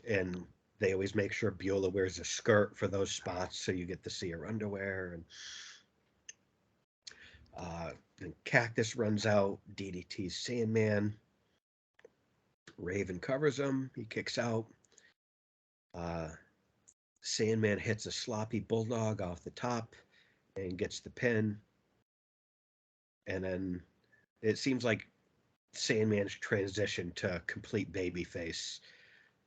and they always make sure Beulah wears a skirt for those spots so you get to see her underwear. Uh, and Cactus runs out, DDT's Sandman. Raven covers him. He kicks out. Uh, Sandman hits a sloppy bulldog off the top and gets the pin. And then it seems like Sandman's transition to complete babyface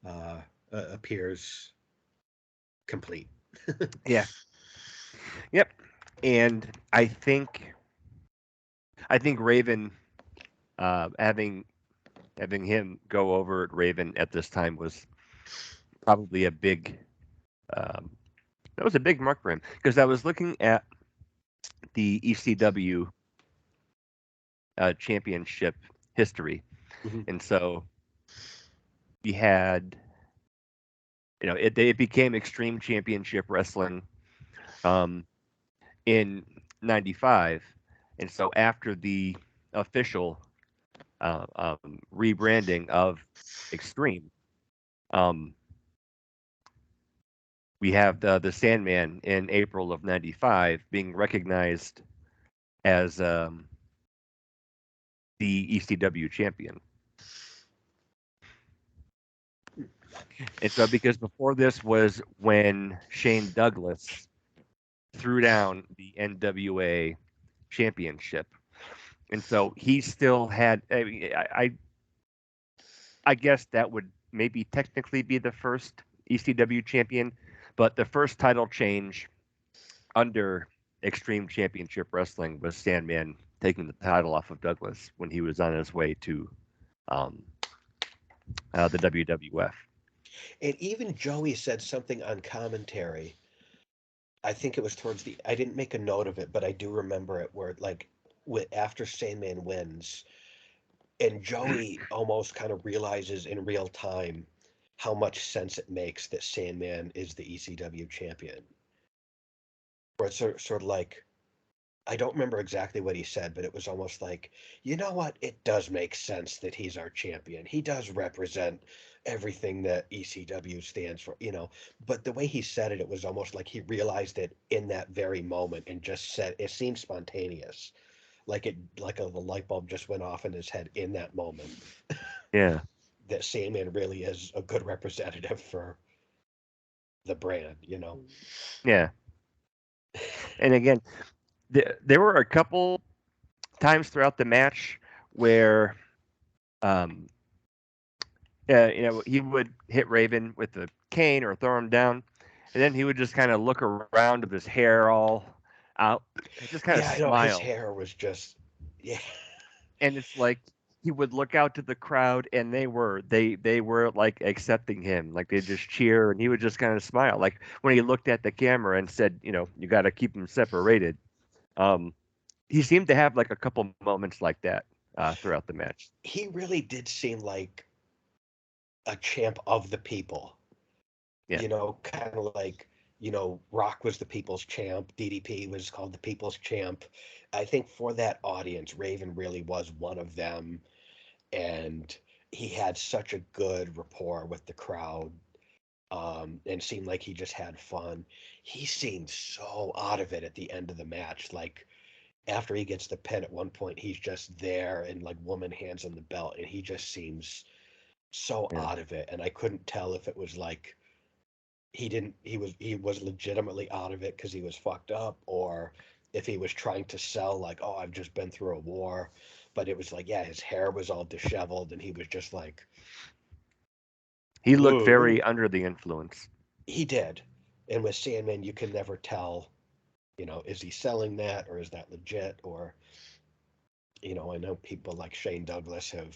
uh, appears complete. Yeah. Yep. And I think Raven, having him go over at Raven at this time was probably a big um, that was a big mark for him because I was looking at the ECW championship history, Mhm. and so we had it became Extreme Championship Wrestling um, in '95, and so after the official rebranding of Extreme, um, we have the Sandman in April of '95 being recognized as the ECW champion. And so, because before this was when Shane Douglas threw down the NWA championship, and so he still had. I guess that would maybe technically be the first ECW champion, but the first title change under Extreme Championship Wrestling was Sandman taking the title off of Douglas when he was on his way to um, the WWF. And even Joey said something on commentary. I think it was towards the. I didn't make a note of it, but I do remember it where like after Sandman wins, and Joey almost kind of realizes in real time how much sense it makes that Sandman is the ECW champion. Where it's sort of like I don't remember exactly what he said, but it was almost like, you know what? It does make sense that he's our champion. He does represent everything that ECW stands for, you know. But the way he said it, it was almost like he realized it in that very moment and just said it seemed spontaneous, like the light bulb just went off in his head in that moment. Yeah, That Sandman really is a good representative for the brand, you know. yeah. And again, there were a couple times throughout the match where, um, he would hit Raven with a cane or throw him down, and then he would just kind of look around with his hair all out and just kind of Yeah, I know his smile. hair was just, yeah, And it's like he would look out to the crowd, and they were like accepting him, like they just cheer, and he would just kind of smile, like when he looked at the camera and said, you got to keep them separated. Um, he seemed to have like a couple moments like that throughout the match. he really did seem like a champ of the people. Yeah, Kind of like, Rock was the people's champ, DDP was called the people's champ. I think for that audience, Raven really was one of them, and he had such a good rapport with the crowd, and seemed like he just had fun. He seemed so out of it at the end of the match. Like after he gets the pin at one point, he's just there, and like woman hands him the belt, and he just seems so yeah, out of it. And I couldn't tell if it was like he was legitimately out of it because he was fucked up, or if he was trying to sell like, oh, I've just been through a war. But it was like, yeah, his hair was all disheveled and he was just like, He looked whoa. very under the influence. He did. And with Sandman, you can never tell, is he selling that or is that legit? Or, I know people like Shane Douglas have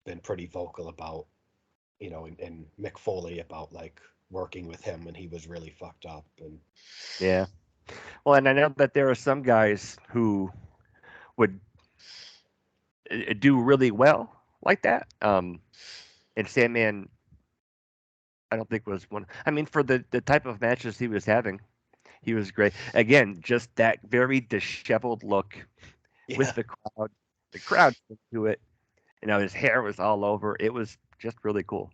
been pretty vocal about, and Mick Foley about like working with him when he was really fucked up. And Yeah. Well, and I know that there are some guys who would do really well like that. And Sandman, I don't think was one. I mean, for the type of matches he was having, he was great. Again, just that very disheveled look with yeah, the crowd. The crowd into it. His hair was all over. It was just really cool.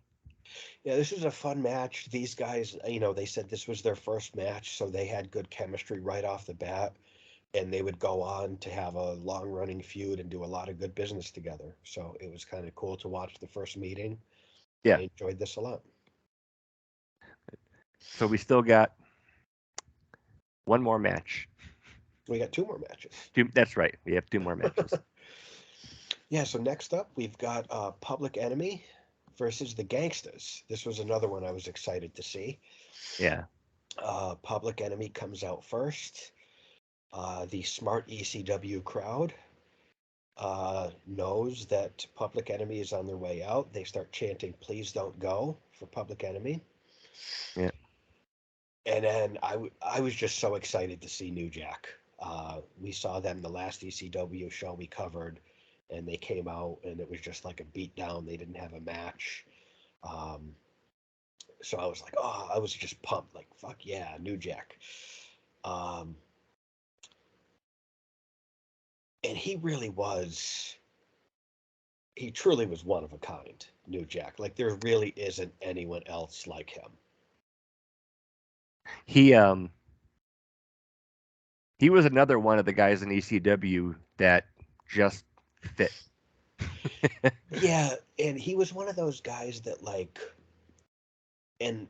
yeah, this was a fun match. These guys, they said this was their first match, so they had good chemistry right off the bat. And they would go on to have a long running feud and do a lot of good business together. So it was kind of cool to watch the first meeting. I Yeah. enjoyed this a lot. So we still got one more match. We got two more matches. That's right. We have two more matches. Yeah, so next up we've got Public Enemy versus the Gangsters. This was another one I was excited to see. Yeah. Public Enemy comes out first. The smart ECW crowd knows that Public Enemy is on their way out. They start chanting, "Please don't go" for Public Enemy. Yeah. And then I was just so excited to see New Jack. We saw them the last ECW show we covered, and they came out, and it was just like a beatdown. They didn't have a match. Um, so I was like, oh, I was just pumped, like, fuck yeah, New Jack. Um, and he truly was one of a kind, New Jack. Like, there really isn't anyone else like him. He um he was another one of the guys in ECW that just fit. Yeah, and he was one of those guys that, like, and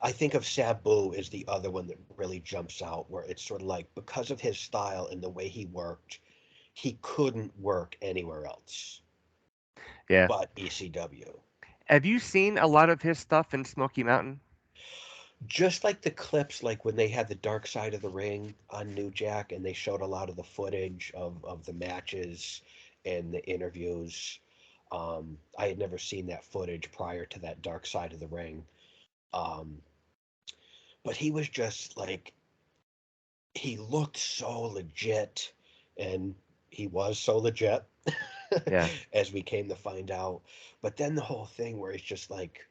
I think of Sabu as the other one that really jumps out, where it's sort of like because of his style and the way he worked, he couldn't work anywhere else Yeah. but ECW. Have you seen a lot of his stuff in Smoky Mountain? Just like the clips, like when they had the Dark Side of the Ring on New Jack, and they showed a lot of the footage of the matches and the interviews. I had never seen that footage prior to that Dark Side of the Ring. Um, but he was just like he looked so legit, and he was so legit Yeah. as we came to find out. But then the whole thing where it's just like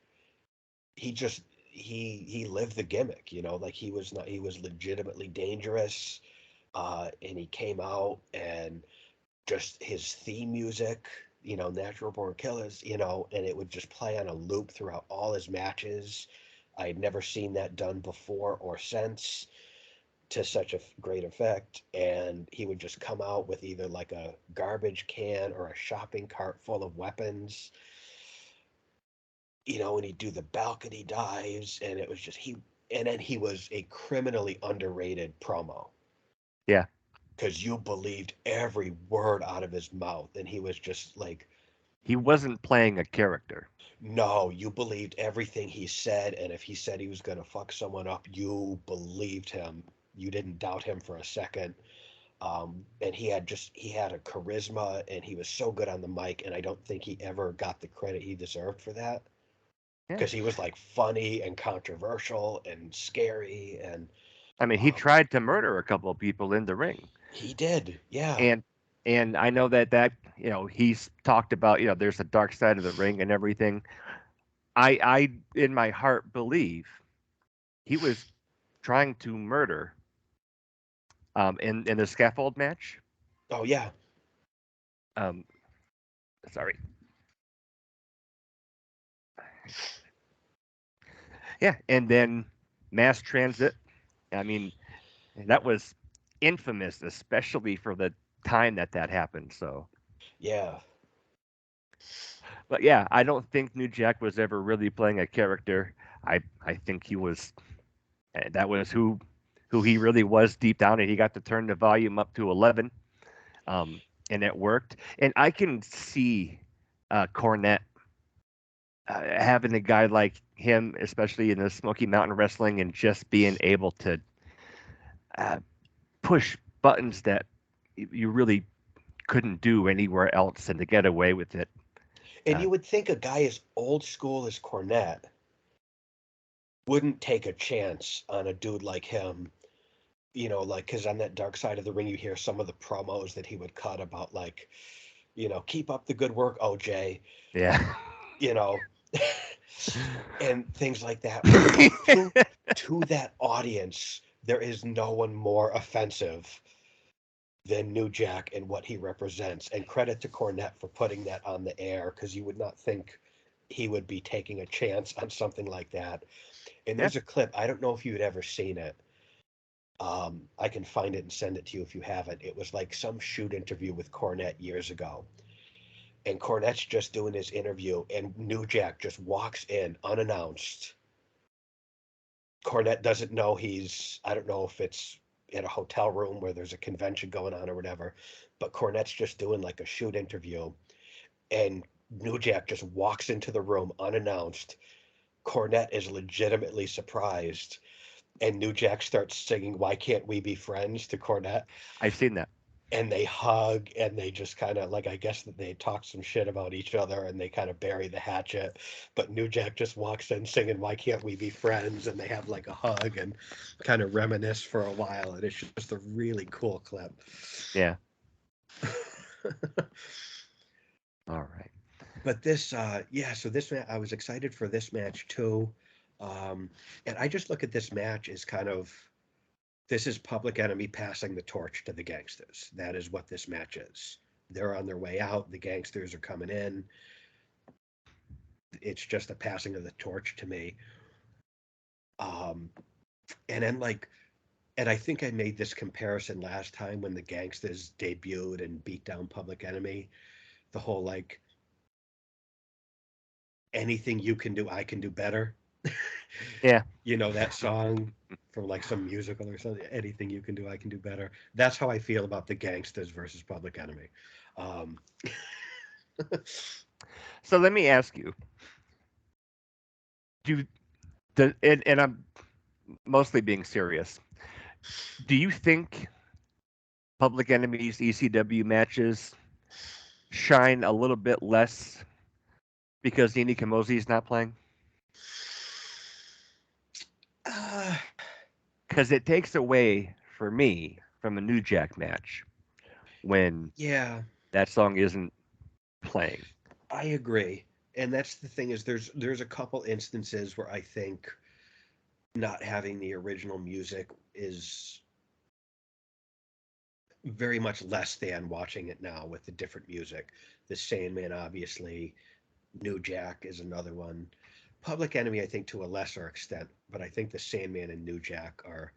he just he lived the gimmick, like he was not he was legitimately dangerous, and he came out and just his theme music, Natural Born Killers, and it would just play on a loop throughout all his matches. I had never seen that done before or since to such a great effect. And he would just come out with either like a garbage can or a shopping cart full of weapons, and he'd do the balcony dives, and it was just and then he was a criminally underrated promo Yeah. because you believed every word out of his mouth, and he was just like, He wasn't playing a character. no, you believed everything he said, and if he said he was going to fuck someone up, you believed him. You didn't doubt him for a second. And he had a charisma, and he was so good on the mic, and I don't think he ever got the credit he deserved for that Yeah. because he was like funny and controversial and scary, and I mean, he um, tried to murder a couple of people in the ring. he did, yeah, And and I know that he's talked about, there's a dark side of the ring and everything. I in my heart believe he was trying to murder in the scaffold match. oh yeah, Um sorry. Yeah, and then mass transit. I mean, that was infamous, especially for the time that happened. So, yeah. But yeah, I don't think New Jack was ever really playing a character. I think he was that was who he really was deep down, and he got to turn the volume up to 11, um, and it worked. And I can see Cornette having a guy like him, especially in the Smoky Mountain Wrestling, and just being able to uh, push buttons that you really couldn't do anywhere else, and to get away with it. And Uh, you would think a guy as old school as Cornette wouldn't take a chance on a dude like him, like, because on that Dark Side of the Ring, you hear some of the promos that he would cut about, like, keep up the good work, OJ, yeah. you know, and things like that. But to that audience, there is no one more offensive than New Jack and what he represents. And credit to Cornette for putting that on the air, because you would not think he would be taking a chance on something like that. And Yeah, there's a clip, I don't know if you'd ever seen it. I can find it and send it to you if you haven't. It was like some shoot interview with Cornette years ago. And Cornette's just doing his interview, and New Jack just walks in unannounced. Cornette doesn't know I don't know if it's in a hotel room where there's a convention going on or whatever, but Cornette's just doing like a shoot interview, and New Jack just walks into the room unannounced. Cornette is legitimately surprised, and New Jack starts singing "Why Can't We Be Friends" to Cornette, I've seen that. and they hug, and they just kind of, like, I guess that they talk some shit about each other, and they kind of bury the hatchet. But New Jack just walks in singing "Why Can't We Be Friends," and they have like a hug and kind of reminisce for a while, and it's just a really cool clip. Yeah. All right. But this, yeah, so I was excited for this match too. um and I just look at this match as kind of, this is Public Enemy passing the torch to the Gangsters. That is what this match is. They're on their way out. The Gangsters are coming in. It's just a passing of the torch to me. Um, and then, like, and I think I made this comparison last time when the Gangsters debuted and beat down Public Enemy. The whole, like, anything you can do, I can do better. Yeah. That song from like some musical or something. Anything you can do, I can do better. That's how I feel about the Gangsters versus Public Enemy. Um, So let me ask you: Do and I'm mostly being serious. Do you think Public Enemy's ECW matches shine a little bit less because Nini Kamosi is not playing? uh, Because it takes away for me from a New Jack match when yeah, that song isn't playing. I agree. And that's the thing, is there's a couple instances where I think not having the original music is very much less than watching it now with the different music. The Sandman, obviously. New Jack is another one. Public Enemy, I think, to a lesser extent, but I think the Sandman and New Jack are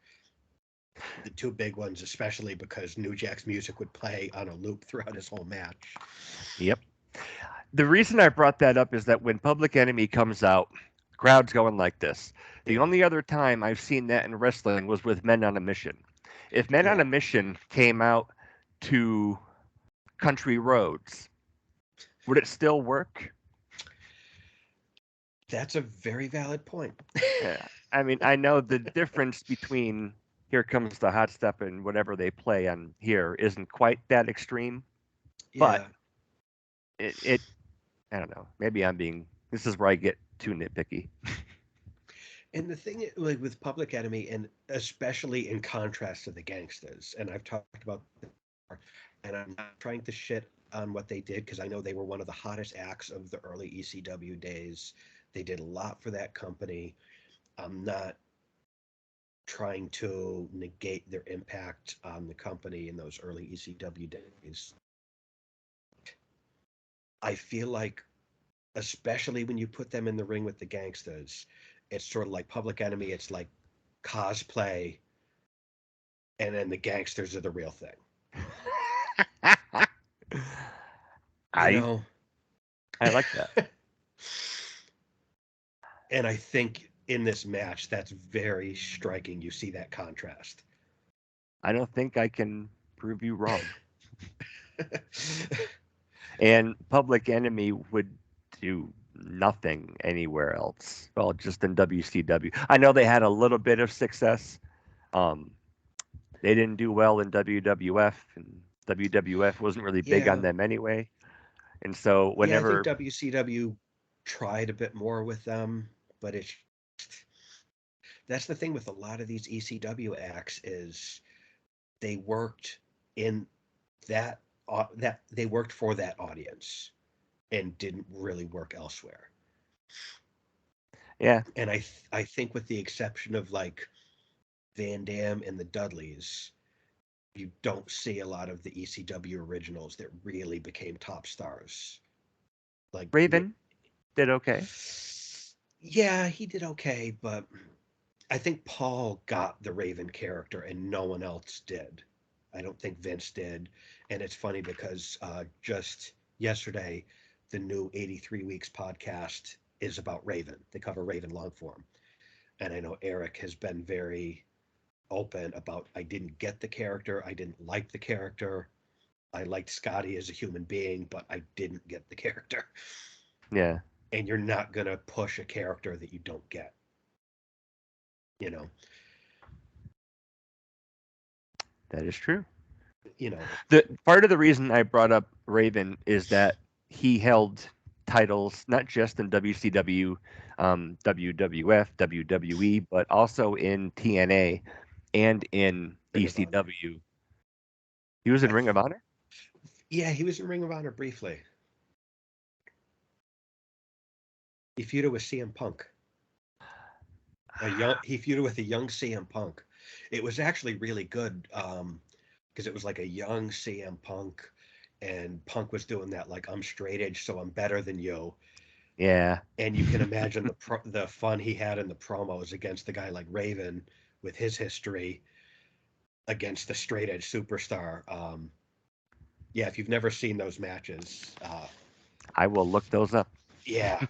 the two big ones, especially because New Jack's music would play on a loop throughout his whole match. Yep. The reason I brought that up is that when Public Enemy comes out, the crowd's going like this. The Yeah, only other time I've seen that in wrestling was with Men on a Mission. If Men on yeah, a Mission came out to Country Roads, would it still work? that's a very valid point. I mean, I know the difference between Here Comes the Hot Stuff and whatever they play on here isn't quite that extreme, but Yeah, it I don't know. Maybe I'm being. This is where I get too nitpicky. and the thing, like, with Public Enemy, and especially in contrast to the Gangsters, and I've talked about this before, and I'm not trying to shit on what they did, because I know they were one of the hottest acts of the early ECW days. They did a lot for that company. I'm not trying to negate their impact on the company in those early ECW days. I feel like, especially when you put them in the ring with the Gangsters, it's sort of like Public Enemy. It's like cosplay, and then the Gangsters are the real thing. You I know? I like that. And I think in this match, that's very striking. You see that contrast. I don't think I can prove you wrong. And Public Enemy would do nothing anywhere else. Well, just in WCW. I know they had a little bit of success. Um, they didn't do well in WWF, and WWF wasn't really big on Yeah, them anyway. And so yeah, I think whenever, WCW tried a bit more with them, but it's that's the thing with a lot of these ECW acts is they worked in that they worked for that audience and didn't really work elsewhere. yeah, And I think with the exception of like Van Dam and the Dudleys, you don't see a lot of the ECW originals that really became top stars. Like, Raven did okay. yeah, he did okay, but I think Paul got the Raven character and no one else did. I don't think Vince did. And it's funny because just yesterday, the new 83 Weeks podcast is about Raven. They cover Raven long form. And I know Eric has been very open about I didn't get the character, I didn't like the character. I liked Scotty as a human being, but I didn't get the character. Yeah, And you're not going to push a character that you don't get, you know. that is true. You know, The part of the reason I brought up Raven is that he held titles not just in WCW, WWF, WWE, but also in TNA and in Ring of Honor. ECW. He was in I Ring of Honor. Yeah, he was in Ring of Honor briefly. He feuded with CM Punk. He feuded with a young CM Punk. It was actually really good because it was like a young CM Punk, and Punk was doing that like I'm straight edge, so I'm better than you. Yeah, And you can imagine the fun he had in the promos against the guy like Raven with his history against the straight edge superstar. Yeah, if you've never seen those matches, I will look those up. yeah,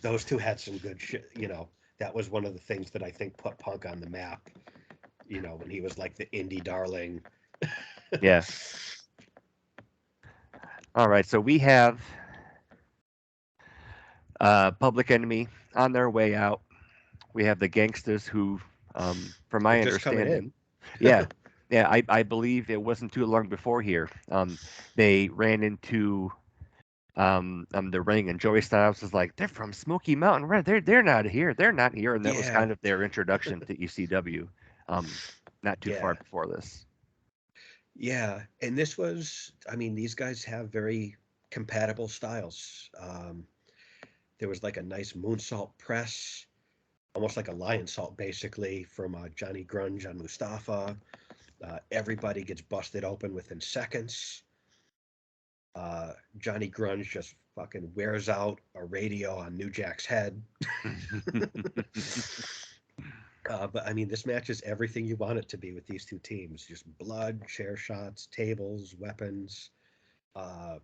those two had some good shit. You know, that was one of the things that I think put Punk on the map. You know, when he was like the indie darling. Yeah. All right. So we have Public Enemy on their way out. We have the gangsters who, from They're my just coming understanding, in. yeah, yeah, I believe it wasn't too long before here. They ran into the ring, and Joey Styles was like, "They're from Smoky Mountain, right? They're not here. They're not here." And that was Yeah, kind of their introduction to ECW. Um, not too far yeah, before this. yeah. And this was, I mean, these guys have very compatible styles. There was like a nice moonsault press, almost like a lion salt, basically, from Johnny Grunge on Mustafa. Everybody gets busted open within seconds. Johnny Grunge just fucking wears out a radio on New Jack's head. But I mean, this match is everything you want it to be with these two teams: just blood, chair shots, tables, weapons, uh,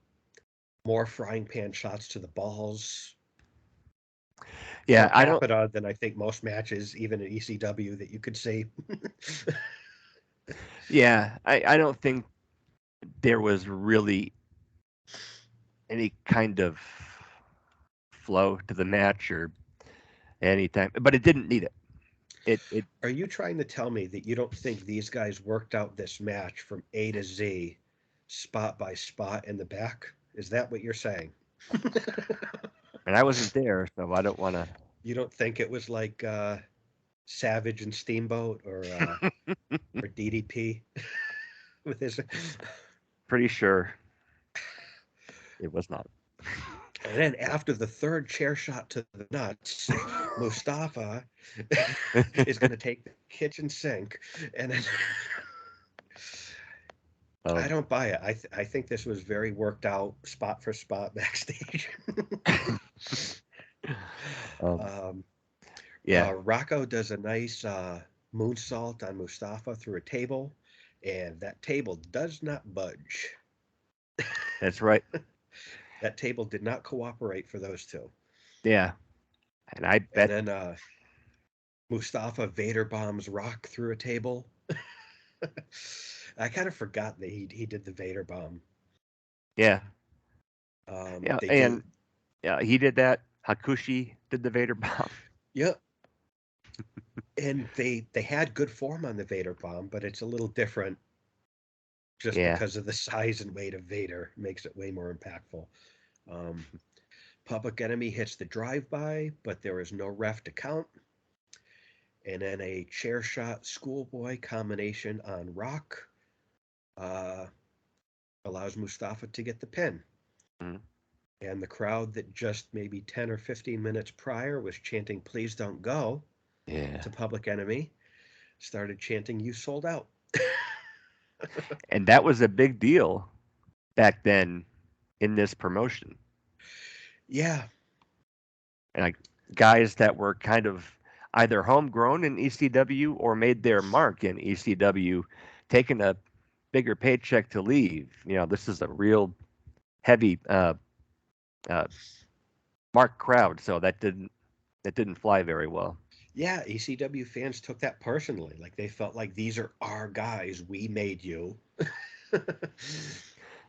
more frying pan shots to the balls, Yeah, per I don't. capita than I think most matches, even in ECW, that you could see. Yeah, I don't think there was really any kind of flow to the match or anytime, but it didn't need it. It Are you trying to tell me that you don't think these guys worked out this match from A to Z, spot by spot in the back? Is that what you're saying? and I wasn't there, so I don't want to. You don't think it was like Savage and Steamboat or DDP with his. Pretty sure it was not. And then after the third chair shot to the nuts, Mustafa is going to take the kitchen sink, and then I um, don't buy it. I think this was very worked out, spot for spot backstage. um, um, yeah, Rocco does a nice moonsault on Mustafa through a table, and that table does not budge. that's right. That table did not cooperate for those two. Yeah, and I And bet. then Mustafa Vader bombs Rock through a table. I kind of forgot that he did the Vader bomb. Yeah, yeah, They and do. he did that. Hakushi did the Vader bomb. Yep. And they had good form on the Vader bomb, but it's a little different just Yeah, because of the size and weight of Vader. Makes it way more impactful. Um, Public Enemy hits the drive-by, but there is no ref to count. And then a chair shot schoolboy combination on Rock uh, allows Mustafa to get the pin. mm, And the crowd that just maybe 10 or 15 minutes prior was chanting, "Please don't go" yeah, to Public Enemy, started chanting, "You sold out." and that was a big deal back then in this promotion. Yeah, And like guys that were kind of either homegrown in ECW or made their mark in ECW, taking a bigger paycheck to leave. This is a real heavy uh, mark crowd, so that didn't fly very well. yeah, ECW fans took that personally. Like they felt like these are our guys. We made you.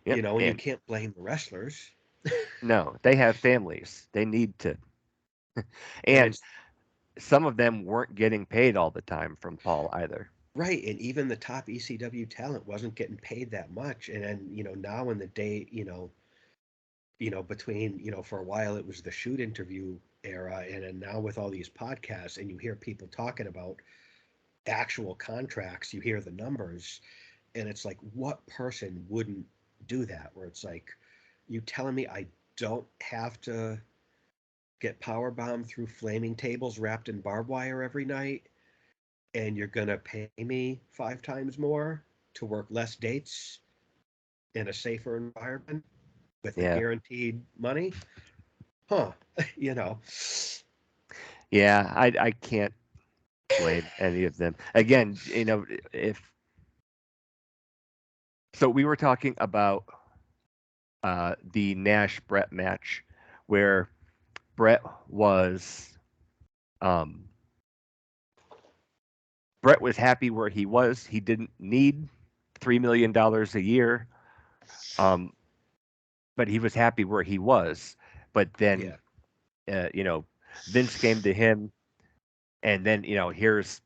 Yep, And you and can't blame the wrestlers. no, they have families. They need to, And and it's some of them weren't getting paid all the time from Paul either. right. And even the top ECW talent wasn't getting paid that much. And then, now in the day, between, for a while it was the shoot interview era. And then now with all these podcasts and you hear people talking about actual contracts, you hear the numbers, and it's like, what person wouldn't do that? Where it's like, you telling me I don't have to get power bombed through flaming tables wrapped in barbed wire every night, and you're gonna pay me 5 times more to work less dates in a safer environment with a Yeah, guaranteed money? Huh? you know, yeah, I can't blame any of them. Again, if so, we were talking about the Nash Brett match where Brett was um, Brett was happy where he was. He didn't need $3 million a year, um, but he was happy where he was. But then, yeah, uh, you know, Vince came to him, and then here's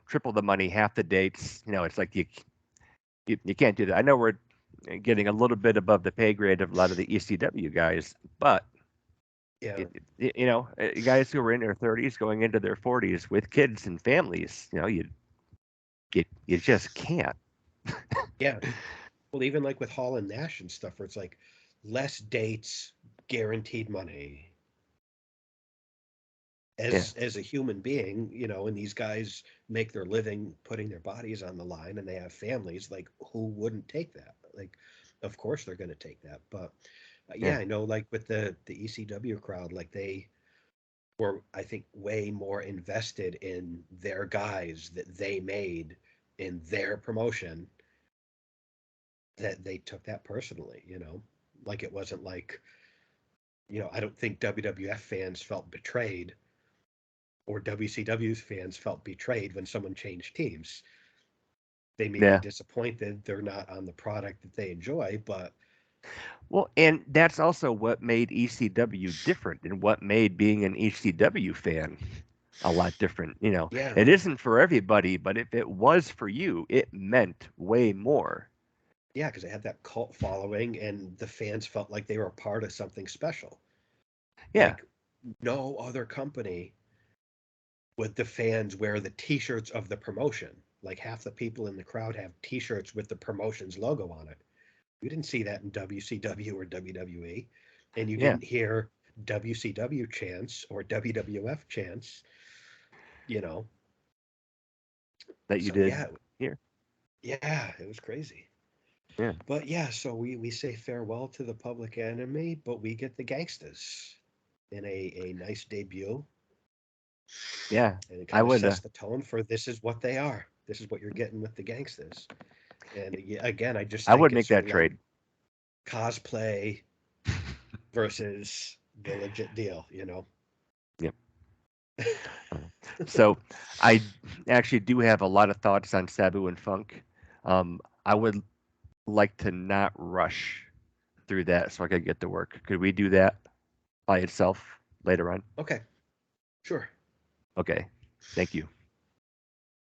triple the money, half the dates. It's like you can't do that. I know we're getting a little bit above the pay grade of a lot of the ECW guys, but yeah, guys who are in their 30s going into their 40s with kids and families, you just can't. yeah. Well, even like with Hall and Nash and stuff, where it's like less dates, guaranteed money. Yeah, As a human being, and these guys make their living putting their bodies on the line, and they have families. Like, who wouldn't take that? Like, of course they're going to take that. But yeah, yeah, I know, like with the ECW crowd, like they were, I think, way more invested in their guys that they made in their promotion, that they took that personally. Like it wasn't like, I don't think WWF fans felt betrayed, or WCW's fans felt betrayed when someone changed teams. They may be yeah. disappointed they're not on the product that they enjoy, but Well, and that's also what made ECW different and what made being an ECW fan a lot different. yeah, It isn't for everybody, but if it was for you, it meant way more. yeah, because they had that cult following and the fans felt like they were a part of something special. Yeah, Like no other company would the fans wear the t-shirts of the promotion. Like half the people in the crowd have t-shirts with the promotion's logo on it. You didn't see that in WCW or WWE, and you yeah, didn't hear WCW chants or WWF chants, you know. that you So did yeah, here. yeah, it was crazy. Yeah, But yeah, so we say farewell to the Public Enemy, but we get the Gangsters in a nice debut, yeah. and it I kind of would. sets the tone for this is what they are. This is what you're getting with the Gangsters. And yeah, again, I just I think would it's make sort that of like trade. cosplay versus the legit deal, you know. Yep. Uh, so I actually do have a lot of thoughts on Sabu and Funk. I would like to not rush through that so I could get to work. Could we do that by itself later on? Okay, sure. Okay. Thank you.